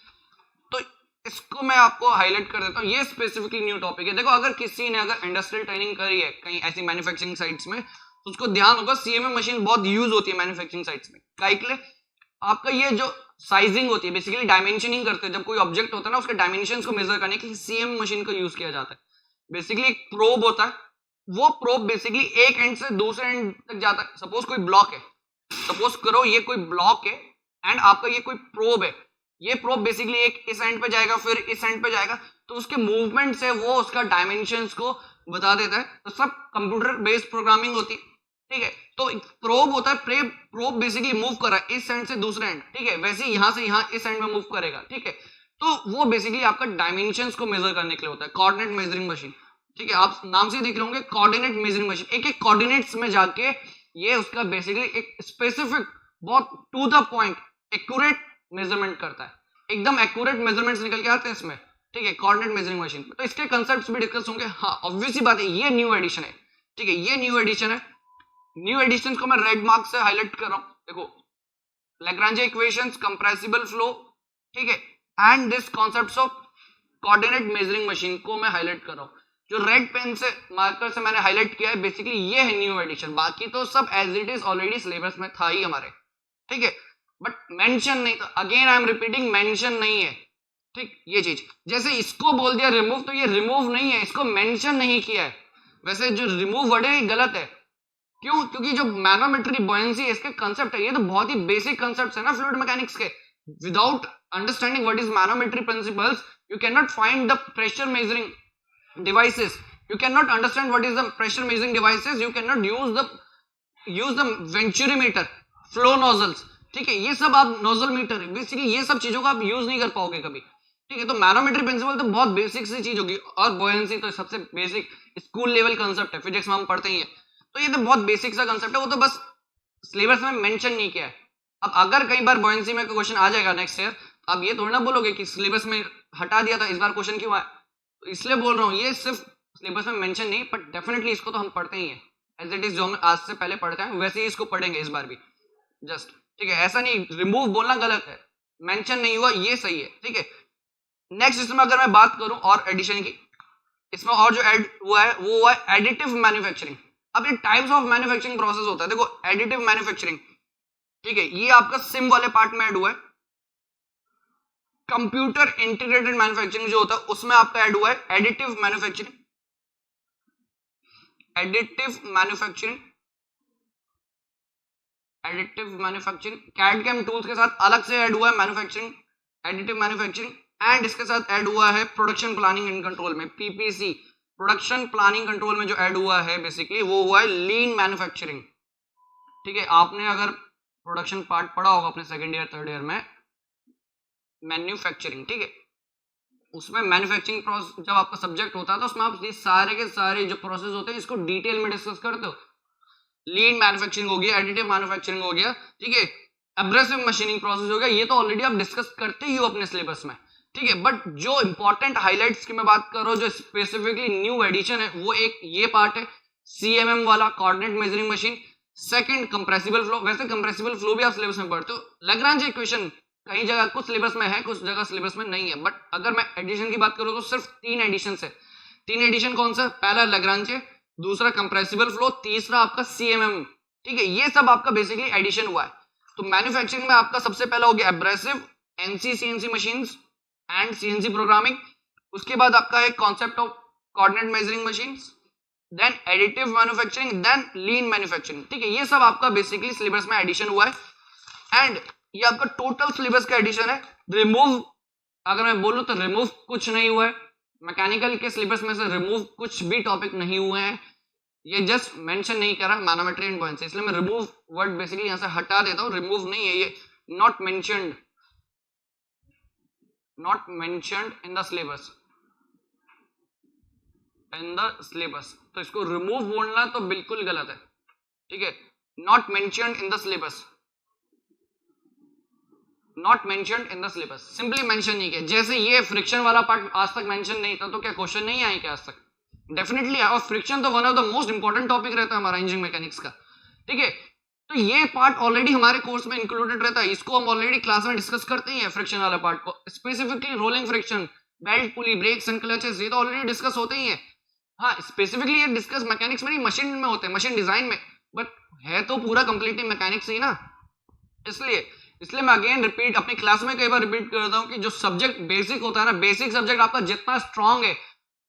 तो इसको मैं आपको हाईलाइट कर देता हूँ, ये स्पेसिफिकली न्यू टॉपिक है। देखो, अगर किसी ने अगर इंडस्ट्रियल ट्रेनिंग करी है कहीं ऐसी मैन्युफैक्चरिंग साइट्स में, तो उसको ध्यान होगा सीएमएम मशीन बहुत यूज होती है मैन्युफैक्चरिंग साइट्स में। काहे के लिए? आपका ये जो साइजिंग होती है, बेसिकली डायमेंशनिंग करते हैं, जब कोई ऑब्जेक्ट होता है ना, उसके डायमेंशंस को मेजर करने के लिए सीएमएम मशीन का यूज किया जाता है। बेसिकली एक प्रोब होता है, वो प्रोब बेसिकली एक एंड से दूसरे एंड तक जाता है। सपोज कोई ब्लॉक है, सपोज करो ये कोई ब्लॉक है एंड आपका ये कोई प्रोब है, ये प्रोब बेसिकली एक इस एंड पे जाएगा, फिर इस एंड पे जाएगा, तो उसके मूवमेंट से वो उसका डायमेंशंस को बता देता है। तो सब कंप्यूटर बेस्ड प्रोग्रामिंग होती है, ठीक है। तो प्रोब होता है, प्रोब बेसिकली मूव कर रहा है इस एंड से दूसरे एंड, ठीक है, वैसे यहां से यहां इस एंड में मूव करेगा, ठीक है। तो वो बेसिकली आपका डायमेंशंस को मेजर करने के लिए होता है, कोऑर्डिनेट मेजरिंग मशीन, ठीक है। आप नाम से देख लोगे कोऑर्डिनेट मेजरिंग मशीन, एक एक कोऑर्डिनेट्स में जाके ये उसका बेसिकली एक स्पेसिफिक, बहुत to the point accurate measurement करता है, एकदम एक्यूरेट मेजरमेंट्स निकल के आते हैं इसमें, ठीक है, कोऑर्डिनेट मेजरिंग मशीन। तो इसके कंसेप्ट्स भी डिस्कस होंगे। हाँ, ऑब्वियस सी बात है, ये न्यू एडिशन है, ठीक है, ये न्यू एडिशन है। न्यू एडिशन को मैं रेड मार्क से हाईलाइट कर रहा हूं। देखो, लैग्रांज इक्वेशंस, कंप्रेसिबल फ्लो, ठीक है, and this concepts of coordinate measuring machine को मैं हाईलाइट कर रहा हूं। जो रेड पेन से मार्कर से मैंने हाईलाइट किया है, बेसिकली ये है न्यू एडिशन। बाकी तो सब as it is already syllabus में था ही हमारे, ठीक है, बट मेंशन नहीं था। Again I am repeating, mention नहीं है, ठीक। ये चीज जैसे इसको बोल दिया रिमूव, तो ये रिमूव नहीं है, इसको मेंशन नहीं किया है। वैसे जो रिमूव वर्ड है ये गलत है, क्यों? क्योंकि जो मैनोमेट्री बॉयंसी इसके कंसेप्ट है, ये तो बहुत ही बेसिक कंसेप्ट्स है ना फ्लूइड मैकेनिक्स के। Without understanding what is manometry principles, you can not find the pressure measuring devices, you cannot understand what is the pressure measuring devices, you cannot use the venturimeter, flow nozzles, ठीक है, ये सब आप nozzle metre, basically ये सब चीजों को आप यूज नहीं कर पाओगे कभी, ठीक है। तो मैनोमेट्री प्रिंसिपल तो बहुत बेसिक सी चीज होगी, और बॉयंसी तो सबसे बेसिक स्कूल लेवल कंसेप्ट है, फिजिक्स में हम पढ़ते ही है। तो ये तो बहुत बेसिक सा कंसेप्ट है, वो तो बस सिलेबस में मेंशन नहीं किया है। अब अगर कई बार बॉयंसी में क्वेश्चन आ जाएगा नेक्स्ट ईयर, आप ये थोड़ा ना बोलोगे कि सिलेबस में हटा दिया था, इस बार क्वेश्चन क्यों आया। तो इसलिए बोल रहा हूँ, ये सिर्फ सिलेबस में मेंशन नहीं, बट डेफिनेटली इसको तो हम पढ़ते ही हैं एज इट इज, जो हम आज से पहले पढ़ते हैं वैसे ही इसको पढ़ेंगे इस बार भी, जस्ट, ठीक है। ऐसा नहीं, रिमूव बोलना गलत है, मेंशन नहीं हुआ ये सही है, ठीक है। नेक्स्ट इसमें अगर मैं बात करूं और एडिशन की, इसमें और जो ऐड हुआ है वो हुआ है एडिटिव मैन्युफैक्चरिंग। अब ये टाइप्स ऑफ मैन्युफैक्चरिंग प्रोसेस होता है। देखो, एडिटिव मैन्युफैक्चरिंग, ठीक है, ये आपका सिम वाले पार्ट में ऐड हुआ है। कंप्यूटर इंटीग्रेटेड मैन्युफैक्चरिंग जो होता है उसमें आपका ऐड हुआ है additive manufacturing, additive manufacturing, additive manufacturing CAD CAM tools के साथ अलग से ऐड हुआ है मैन्युफैक्चरिंग, एडिटिव मैन्युफैक्चरिंग, एंड इसके साथ ऐड हुआ है प्रोडक्शन प्लानिंग एंड कंट्रोल में, पीपीसी, प्रोडक्शन प्लानिंग कंट्रोल में जो ऐड हुआ है बेसिकली वो हुआ है लीन मैन्युफैक्चरिंग, ठीक है। आपने अगर प्रोडक्शन पार्ट पढ़ा होगा अपने सेकंड ईयर थर्ड ईयर में, मैन्युफैक्चरिंग, ठीक है, उसमें मैन्युफैक्चरिंग प्रोसेस जब आपका सब्जेक्ट होता है तो उसमें आप ये सारे के सारे जो प्रोसेस होते हैं इसको डिटेल में डिस्कस करते हो। लीन मैन्युफैक्चरिंग हो गया, एडिटिव मैन्युफैक्चरिंग हो गया, ठीक है, एब्रेसिव मशीनिंग प्रोसेस हो गया, ये तो ऑलरेडी आप डिस्कस करते ही हो अपने सिलेबस में, ठीक है। बट जो इंपॉर्टेंट हाइलाइट्स की मैं बात कर रहा हूँ, जो स्पेसिफिकली न्यू एडिशन है, वो एक ये पार्ट है सीएमएम वाला, coordinate measuring machine. Second compressible flow, वैसे कंप्रेसिबल फ्लो भी आप सिलेबस में पढ़ते हो। लैग्रांज इक्वेशन कई जगह कुछ सिलेबस में है, कुछ जगह सिलेबस में नहीं है, बट अगर मैं एडिशन की बात करूँ तो सिर्फ 3 एडिशन है। 3 एडिशन कौन सा? पहला लैग्रांज, दूसरा कंप्रेसिबल फ्लो, तीसरा आपका सीएमएम, ठीक है। ये सब आपका बेसिकली एडिशन हुआ है। तो मैन्युफैक्चरिंग में आपका सबसे पहला हो गया abrasive, NC CNC machines and CNC programming. उसके बाद आपका है concept of coordinate measuring machines, then additive manufacturing, then lean manufacturing, ठीक है। ये सब आपका बेसिकली सिलेबस में एडिशन हुआ है एंड ये आपका टोटल सिलेबस का एडिशन है। रिमूव अगर मैं बोलूं तो रिमूव कुछ नहीं हुआ है, मैकेनिकल के सिलेबस में से रिमूव कुछ भी टॉपिक नहीं हुए हैं, ये जस्ट मेंशन नहीं करा मैनोमेट्री एंड बुयांसी, इसलिए मैं रिमूव वर्ड बेसिकली यहां से हटा देता हूं। रिमूव नहीं है ये, not mentioned in the syllabus, तो इसको रिमूव बोलना तो बिल्कुल गलत है, ठीक है। Not mentioned in the syllabus, simply mention नहीं किया। जैसे ये फ्रिक्शन वाला पार्ट आज तक मेंशन नहीं था, तो क्या क्वेश्चन नहीं आए क्या आज तक? डेफिनेटली। और फ्रिक्शन तो one of the most important topic रहता है हमारा इंजीनियरिंग मैकेनिक्स का, ठीक है। तो ये पार्ट ऑलरेडी हमारे कोर्स में इंक्लूडेड रहता है, इसको हम ऑलरेडी क्लास में डिस्कस करते ही हैं। फ्रिक्शन वाला पार्ट को specifically rolling friction, belt, pulley, brakes and clutches, ये तो ऑलरेडी डिस्कस होते ही है। हाँ, स्पेसिफिकली ये डिस्कस मैकेनिक्स में नहीं, मशीन में होते हैं, मशीन डिजाइन में, बट है तो पूरा कंप्लीटली मैकेनिक्स ही ना। इसलिए मैं अगेन रिपीट, अपनी क्लास में कई बार रिपीट करता हूँ कि जो सब्जेक्ट बेसिक होता है ना, बेसिक सब्जेक्ट आपका जितना स्ट्रांग है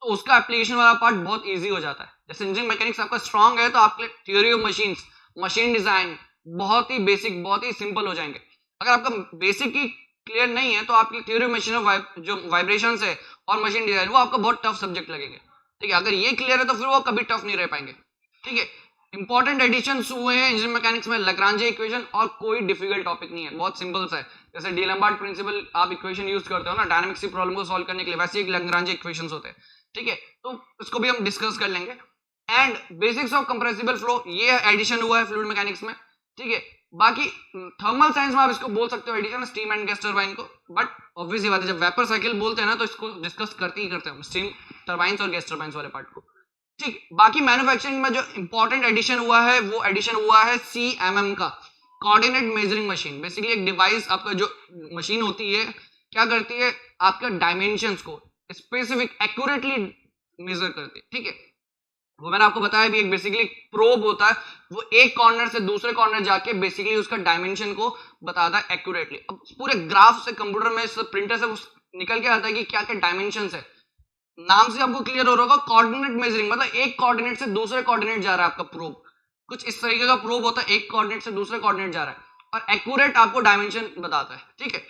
तो उसका एप्लीकेशन वाला पार्ट बहुत इजी हो जाता है। जैसे इंजीनियरिंग मैकेनिक्स आपका स्ट्रांग है तो आपके theory of machines, machine design बहुत ही बेसिक, बहुत ही सिंपल हो जाएंगे। अगर आपका बेसिक ही क्लियर नहीं है तो आपकी थ्योरी ऑफ मशीन जो वाइब्रेशंस है और मशीन डिजाइन, वो आपका बहुत टफ सब्जेक्ट लगेंगे, ठीक है। अगर ये क्लियर है तो फिर वो कभी टफ नहीं रह पाएंगे, ठीक है। इंपॉर्टेंट एडिशंस हुए हैं इंजीनियरिंग मैकेनिक्स में लैग्रांजे इक्वेशन, और कोई डिफिकल्ट टॉपिक नहीं है, बहुत सिंपल सा है। जैसे डीलम्बार्ट प्रिंसिपल आप इक्वेशन यूज करते हो ना डायनामिक्स की प्रॉब्लम को सॉल्व करने के लिए, वैसे एक लैग्रांजे इक्वेशंस होते हैं, ठीक है। तो इसको भी हम डिस्कस कर लेंगे। And basics of compressible flow, ये एडिशन हुआ है फ्लूइड मैकेनिक्स में, ठीक है। बाकी थर्मल साइंस में आप इसको बोल सकते हो addition, steam and gas turbine को, बट ऑब्वियसली बात है जब वेपर साइकिल बोलते हैं ना तो इसको डिस्कस करते ही करते हैं स्टीम टरबाइंस और गैस टरबाइंस वाले पार्ट को, ठीक। बाकी मैन्युफैक्चरिंग में जो इंपॉर्टेंट एडिशन हुआ है वो एडिशन हुआ है सीएमएम का, कोऑर्डिनेट मेजरिंग मशीन। बेसिकली एक डिवाइस, आपका जो मशीन होती है क्या करती है, आपके डायमेंशंस को स्पेसिफिक एक्यूरेटली मेजर करती है, ठीक है। वो मैंने आपको बताया भी, एक बेसिकली प्रोब होता है, वो एक कॉर्नर से दूसरे कॉर्नर जाके बेसिकली उसका डायमेंशन को बताता है एक्यूरेटली। अब पूरे ग्राफ से कंप्यूटर में प्रिंटर से निकल के आता है कि क्या क्या डायमेंशन है। नाम से आपको क्लियर हो रहा होगा, कोऑर्डिनेट मेजरिंग मतलब एक कोऑर्डिनेट से दूसरे कोऑर्डिनेट जा रहा है आपका प्रोब, कुछ इस तरीके का प्रोब होता है, एक कोऑर्डिनेट से दूसरे कोऑर्डिनेट जा रहा है और एक्यूरेट आपको डायमेंशन बताता है, ठीक है।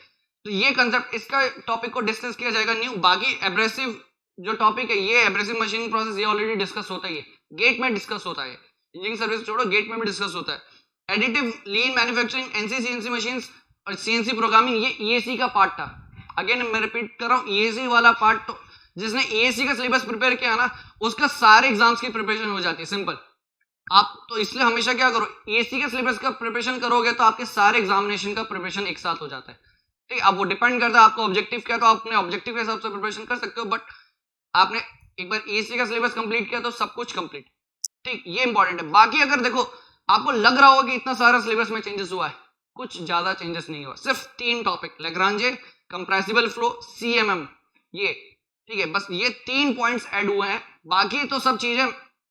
तो ये कंसेप्ट, इसका टॉपिक को डिस्कस किया जाएगा न्यू। बाकी एब्रेसिव जो टॉपिक है, ये एब्रेसिव मशीनिंग प्रोसेस, ये ऑलरेडी डिस्कस होता ही है, गेट में डिस्कस होता है, इंजीनियरिंग सर्विस छोड़ो, गेट में भी डिस्कस होता है। एडिटिव, लीन मैन्युफैक्चरिंग, एनसी सीएनसी मशीन्स और सीएनसी प्रोग्रामिंग, ये ईएसी का पार्ट था। अगेन मैं रिपीट कर रहा हूँ, ईएसी वाला पार्ट तो जिसने ईएसी का सिलेबस प्रिपेयर किया ना, उसका सारे एग्जाम्स की प्रिपरेशन हो जाती है, सिंपल। आप तो इसलिए हमेशा क्या करो, ईएसी के सिलेबस का प्रिपरेशन करोगे तो आपके सारे एग्जामिनेशन का प्रिपरेशन एक साथ हो जाता है, ठीक। अब वो डिपेंड करता है आपका ऑब्जेक्टिव क्या, तो आप अपने ऑब्जेक्टिव के हिसाब से प्रिपरेशन कर सकते हो, बट आपने एक बार ईएसी का सिलेबस कंप्लीट किया तो सब कुछ कंप्लीट, ठीक। ये इंपॉर्टेंट है। बाकी अगर देखो आपको लग रहा होगा कि इतना सारा सिलेबस में चेंजेस हुआ है, कुछ ज्यादा चेंजेस नहीं हुआ, सिर्फ 3 टॉपिक, लैग्रांजे, कंप्रेसिबल फ्लो, सीएमएम, ये, ठीक है। बस ये 3 पॉइंट्स ऐड हुए हैं, बाकी तो सब चीजें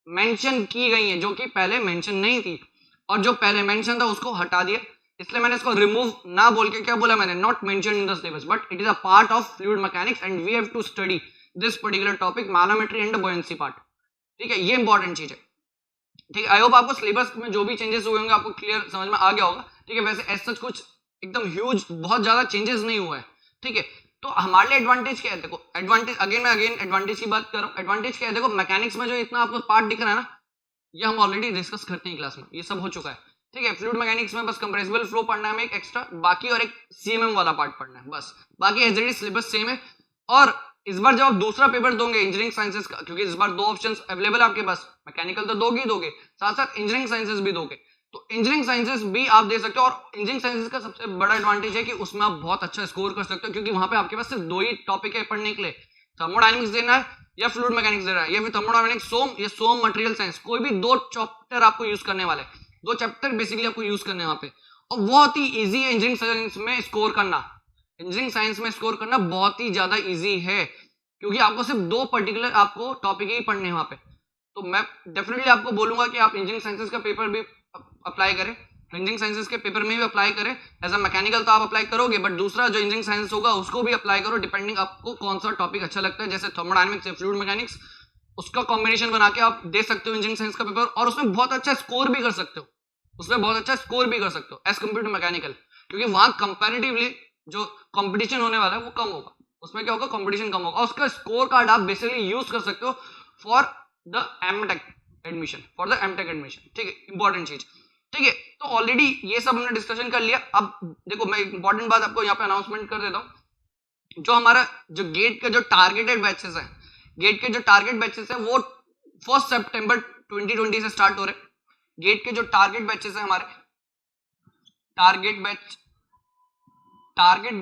मेंशन की गई हैं जो कि पहले मेंशन नहीं थी, और जो पहले मेंशन था उसको हटा दिया। इसलिए मैंने इसको रिमूव ना बोल के क्या बोला मैंने, not mention in the syllabus but it is a part of fluid mechanics and we have to study this particular topic, manometry and buoyancy part, ठीक है। ये इंपॉर्टेंट चीज है, ठीक है। आई होप आपको सिलेबस में जो भी चेंजेस हुए होंगे आपको क्लियर समझ में आ गया होगा, ठीक है। वैसे एज सच कुछ एकदम ह्यूज बहुत ज्यादा चेंजेस नहीं हुआ है, ठीक है। तो हमारे लिए एडवांटेज क्या है, देखो एडवांटेज, मैं अगेन एडवांटेज की बात कर रहा हूँ। एडवांटेज क्या है, देखो मैकेनिक्स में जो इतना आपको पार्ट दिख रहा है ना, ये हम ऑलरेडी डिस्कस करते हैं क्लास में, ये सब हो चुका है, ठीक है। फ्लूइड मैकेनिक्स में बस कंप्रेसिबल फ्लो पढ़ना है हमें एक एक्स्ट्रा, बाकी और एक सीएमएम वाला पार्ट पढ़ना है बस, बाकी as it is syllabus same है। और इस बार जब आप दूसरा पेपर दोगे इंजीनियरिंग साइंसेस का, क्योंकि इस बार 2 ऑप्शंस अवेलेबल है आपके पास, मैकेनिकल तो दोगे, साथ साथ इंजीनियरिंग साइंसेस भी दोगे, तो इंजीनियरिंग साइंसेस भी आप दे सकते हो। और इंजीनियरिंग साइंसेस का सबसे बड़ा एडवांटेज है कि उसमें आप बहुत अच्छा स्कोर कर सकते हो, क्योंकि वहां पे आपके पास सिर्फ 2 ही टॉपिक है पढ़ने के लिए, थर्मोडायनेमिक्स देना है या फ्लूइड मैकेनिक्स देना है, या फिर थर्मोडायनेमिक्स सोम या सोम मटेरियल साइंस, कोई भी 2 चैप्टर आपको यूज करने वाले, 2 चैप्टर बेसिकली आपको यूज करने वहां पे। और बहुत ही ईजी है इंजीनियरिंग साइंस में स्कोर करना, इंजीनियरिंग साइंस में स्कोर करना बहुत ही ज्यादा ईजी है, क्योंकि आपको सिर्फ 2 पर्टिकुलर आपको टॉपिक ही पढ़ने हैं वहां पे। तो मैं डेफिनेटली आपको बोलूंगा कि आप इंजीनियरिंग साइंसेस का पेपर भी अप्लाई करें, इंजीनियरिंग साइंसेस के पेपर में भी अप्लाई करें। एज अ मैकेनिकल तो आप अप्लाई करोगे, बट दूसरा जो इंजीनियरिंग साइंस होगा उसको भी अप्लाई करो, डिपेंडिंग आपको कौन सा टॉपिक अच्छा लगता है, जैसे थर्मोडायनेमिक्स या फ्लूइड मैकेनिक्स, उसका कॉम्बिनेशन बना के आप दे सकते हो इंजीनियरिंग साइंस का पेपर, और उसमें बहुत अच्छा स्कोर भी कर सकते हो, उसमें बहुत अच्छा स्कोर भी कर सकते हो एज कम्पेयर टू मैकेनिकल, क्योंकि वहां कंपैरेटिवली जो कंपटीशन होने वाला है वो कम होगा, उसमें क्या होगा, कंपटीशन कम होगा, और उसका स्कोर कार्ड आप बेसिकली यूज कर सकते हो फॉर द एमटेक एडमिशन, ठीक है, इंपॉर्टेंट चीज, ठीक है। तो ऑलरेडी ये सब हमने डिस्कशन कर लिया। अब देखो मैं इंपॉर्टेंट बात आपको यहाँ पे अनाउंसमेंट कर देता हूँ, जो हमारा जो गेट का जो टारगेटेड बैचेस है, गेट के जो टारगेट बैचेस है वो 1 सितंबर 2020 से स्टार्ट हो रहे हैं। गेट के जो टारगेट बैचेस है हमारे, टारगेट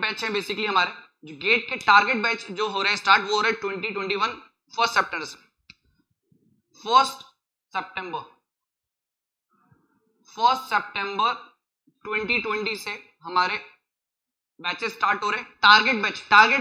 बैच है बेसिकली हमारे, जो गेट के टारगेट बैच जो हो रहे हैं स्टार्ट, वो हो रहे हैं 2021 1 सितंबर से, 1 सितंबर 2020 से हमारे बैचेस स्टार्ट हो रहे हैं। टारगेट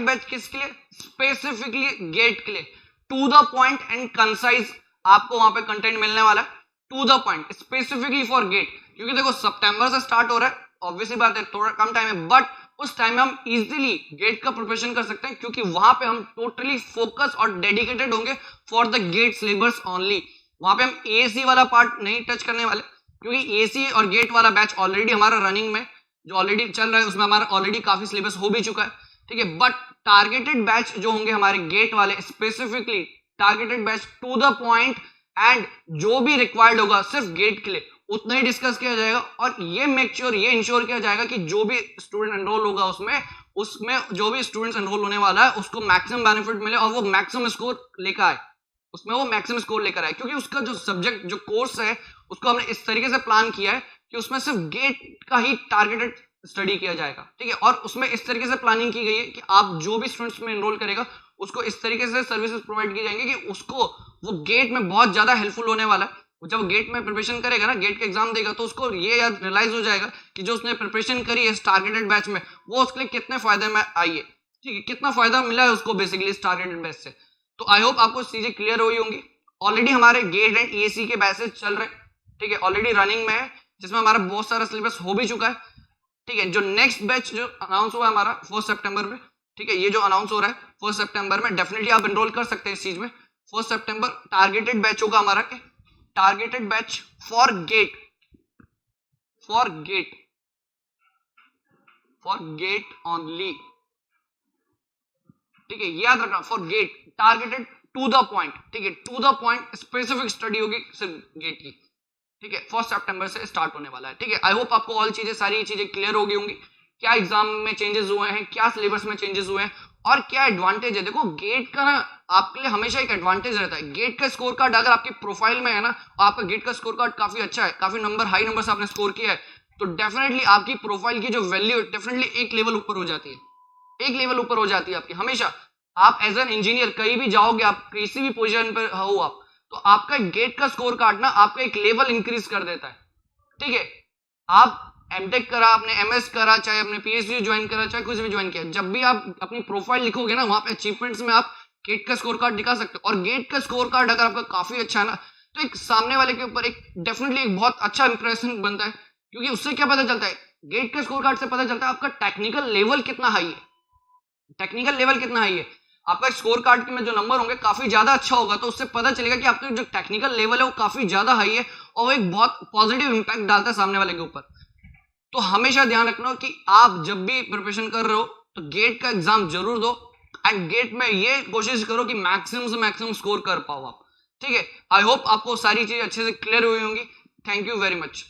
बैच किसके लिए, स्पेसिफिकली गेट के लिए, to the point and concise आपको वहां पे कंटेंट मिलने वाला है, to the point, specifically for GATE, क्योंकि देखो सितंबर से स्टार्ट हो रहा है, ऑब्वियसली बात है थोड़ा कम टाइम है, बट उस टाइम में हम इजीली गेट का प्रिपरेशन कर सकते हैं, क्योंकि वहां पे हम टोटली फोकस और डेडिकेटेड होंगे for the GATE syllabus only. वहां पे हम एसी वाला पार्ट नहीं टच करने वाले, क्योंकि एसी और गेट वाला बैच ऑलरेडी हमारा रनिंग में जो ऑलरेडी चल रहा है, उसमें हमारा ऑलरेडी काफी सिलेबस हो भी चुका है, ठीक है। बट टारगेटेड बैच जो होंगे हमारे गेट वाले, specifically targeted batch to the point, and जो भी रिक्वायर्ड होगा सिर्फ गेट के लिए उतना ही डिस्कस किया जाएगा, और ये इंश्योर किया जाएगा कि जो भी स्टूडेंट एनरोल होगा उसमें जो भी स्टूडेंट्स एनरोल होने वाला है उसको मैक्सिमम बेनिफिट मिले, और वो मैक्सिमम स्कोर लेकर आए, उसमें वो मैक्सिमम स्कोर लेकर आए, क्योंकि उसका जो सब्जेक्ट जो कोर्स है उसको हमने इस तरीके से प्लान किया है कि उसमें सिर्फ गेट का ही टारगेटेड स्टडी किया जाएगा, ठीक है। और उसमें इस तरीके से प्लानिंग की गई है कि आप जो भी स्टूडेंट्स में एनरोल करेगा उसको इस तरीके से सर्विसेज प्रोवाइड की जाएंगे कि उसको वो गेट में बहुत ज्यादा हेल्पफुल होने वाला है। जब गेट में प्रिपरेशन करेगा ना, गेट का एग्जाम देगा, तो उसको ये याद रियलाइज हो जाएगा कि जो उसने प्रिपरेशन करी है इस टारगेटेड बैच में, वो उसके लिए कितने फायदे में आई है, ठीक है, कितना फायदा मिला है उसको बेसिकली इस टारगेटेड बैच से। तो आई होप आपको चीजें क्लियर हुई होंगी। ऑलरेडी हमारे गेट एंड ईएसी के बैचेस चल रहे हैं, ठीक है, ऑलरेडी रनिंग में है, जिसमें हमारा बहुत सारा सिलेबस हो भी चुका है, ठीक है। जो नेक्स्ट बैच जो अनाउंस हुआ हमारा 4 सितंबर में, ठीक है, ये जो अनाउंस हो रहा है 4 सितंबर में, डेफिनेटली आप एनरोल कर सकते हैं इस चीज में। 4 सितंबर टारगेटेड बैच होगा हमारा, targeted batch for GATE only, ठीक है, याद रखना, for GATE, targeted to the point, ठीक है, to the point specific study होगी सिर्फ गेट की, ठीक है, 1 सितंबर से स्टार्ट होने वाला है, ठीक है। आई होप आपको ऑल चीजें, सारी चीजें क्लियर हो गई होंगी, क्या एग्जाम में चेंजेस हुए हैं, क्या सिलेबस में चेंजेस हुए हैं, और क्या एडवांटेज है। देखो गेट का ना आपके लिए हमेशा एक एडवांटेज रहता है, गेट का स्कोर कार्ड अगर आपकी प्रोफाइल में है ना, आपका गेट का स्कोर कार्ड काफी अच्छा है, काफी हाई नंबर से आपने स्कोर किया है, तो डेफिनेटली आपकी प्रोफाइल की जो वैल्यू डेफिनेटली एक लेवल ऊपर हो जाती है, एक लेवल ऊपर हो जाती है आपकी। हमेशा आप एज एन इंजीनियर कहीं भी जाओगे, आप किसी भी पोजीशन पर हो आप, तो आपका गेट का स्कोर कार्ड ना आपका एक लेवल इंक्रीज कर देता है, ठीक है। आप एमटेक करा, आपने एमएस करा, चाहे अपने पीएचडी ज्वाइन करा, चाहे कुछ भी ज्वाइन किया, जब भी आप अपनी प्रोफाइल लिखोगे ना, वहां पे अचीवमेंट्स में आप गेट का स्कोर कार्ड दिखा सकते हो, और गेट का स्कोर कार्ड अगर आपका काफी अच्छा है ना, तो एक सामने वाले के ऊपर एक डेफिनेटली एक बहुत अच्छा इंप्रेशन बनता है, क्योंकि उससे क्या पता चलता है, गेट के स्कोर कार्ड से पता चलता है आपका टेक्निकल लेवल कितना हाई है, टेक्निकल लेवल कितना हाई है। आपका स्कोर कार्ड में जो नंबर होंगे काफी ज्यादा अच्छा होगा, तो उससे पता चलेगा कि आपका जो टेक्निकल लेवल है वो काफी ज्यादा हाई है, और वो एक बहुत पॉजिटिव इंपैक्ट डालता है सामने वाले के ऊपर। तो हमेशा ध्यान रखना कि आप जब भी प्रिपरेशन कर रहे हो तो गेट का एग्जाम जरूर दो, एंड गेट में ये कोशिश करो कि मैक्सिमम से मैक्सिमम स्कोर कर पाओ आप, ठीक है। आई होप आपको सारी चीजें अच्छे से क्लियर हुई होंगी। Thank you very much.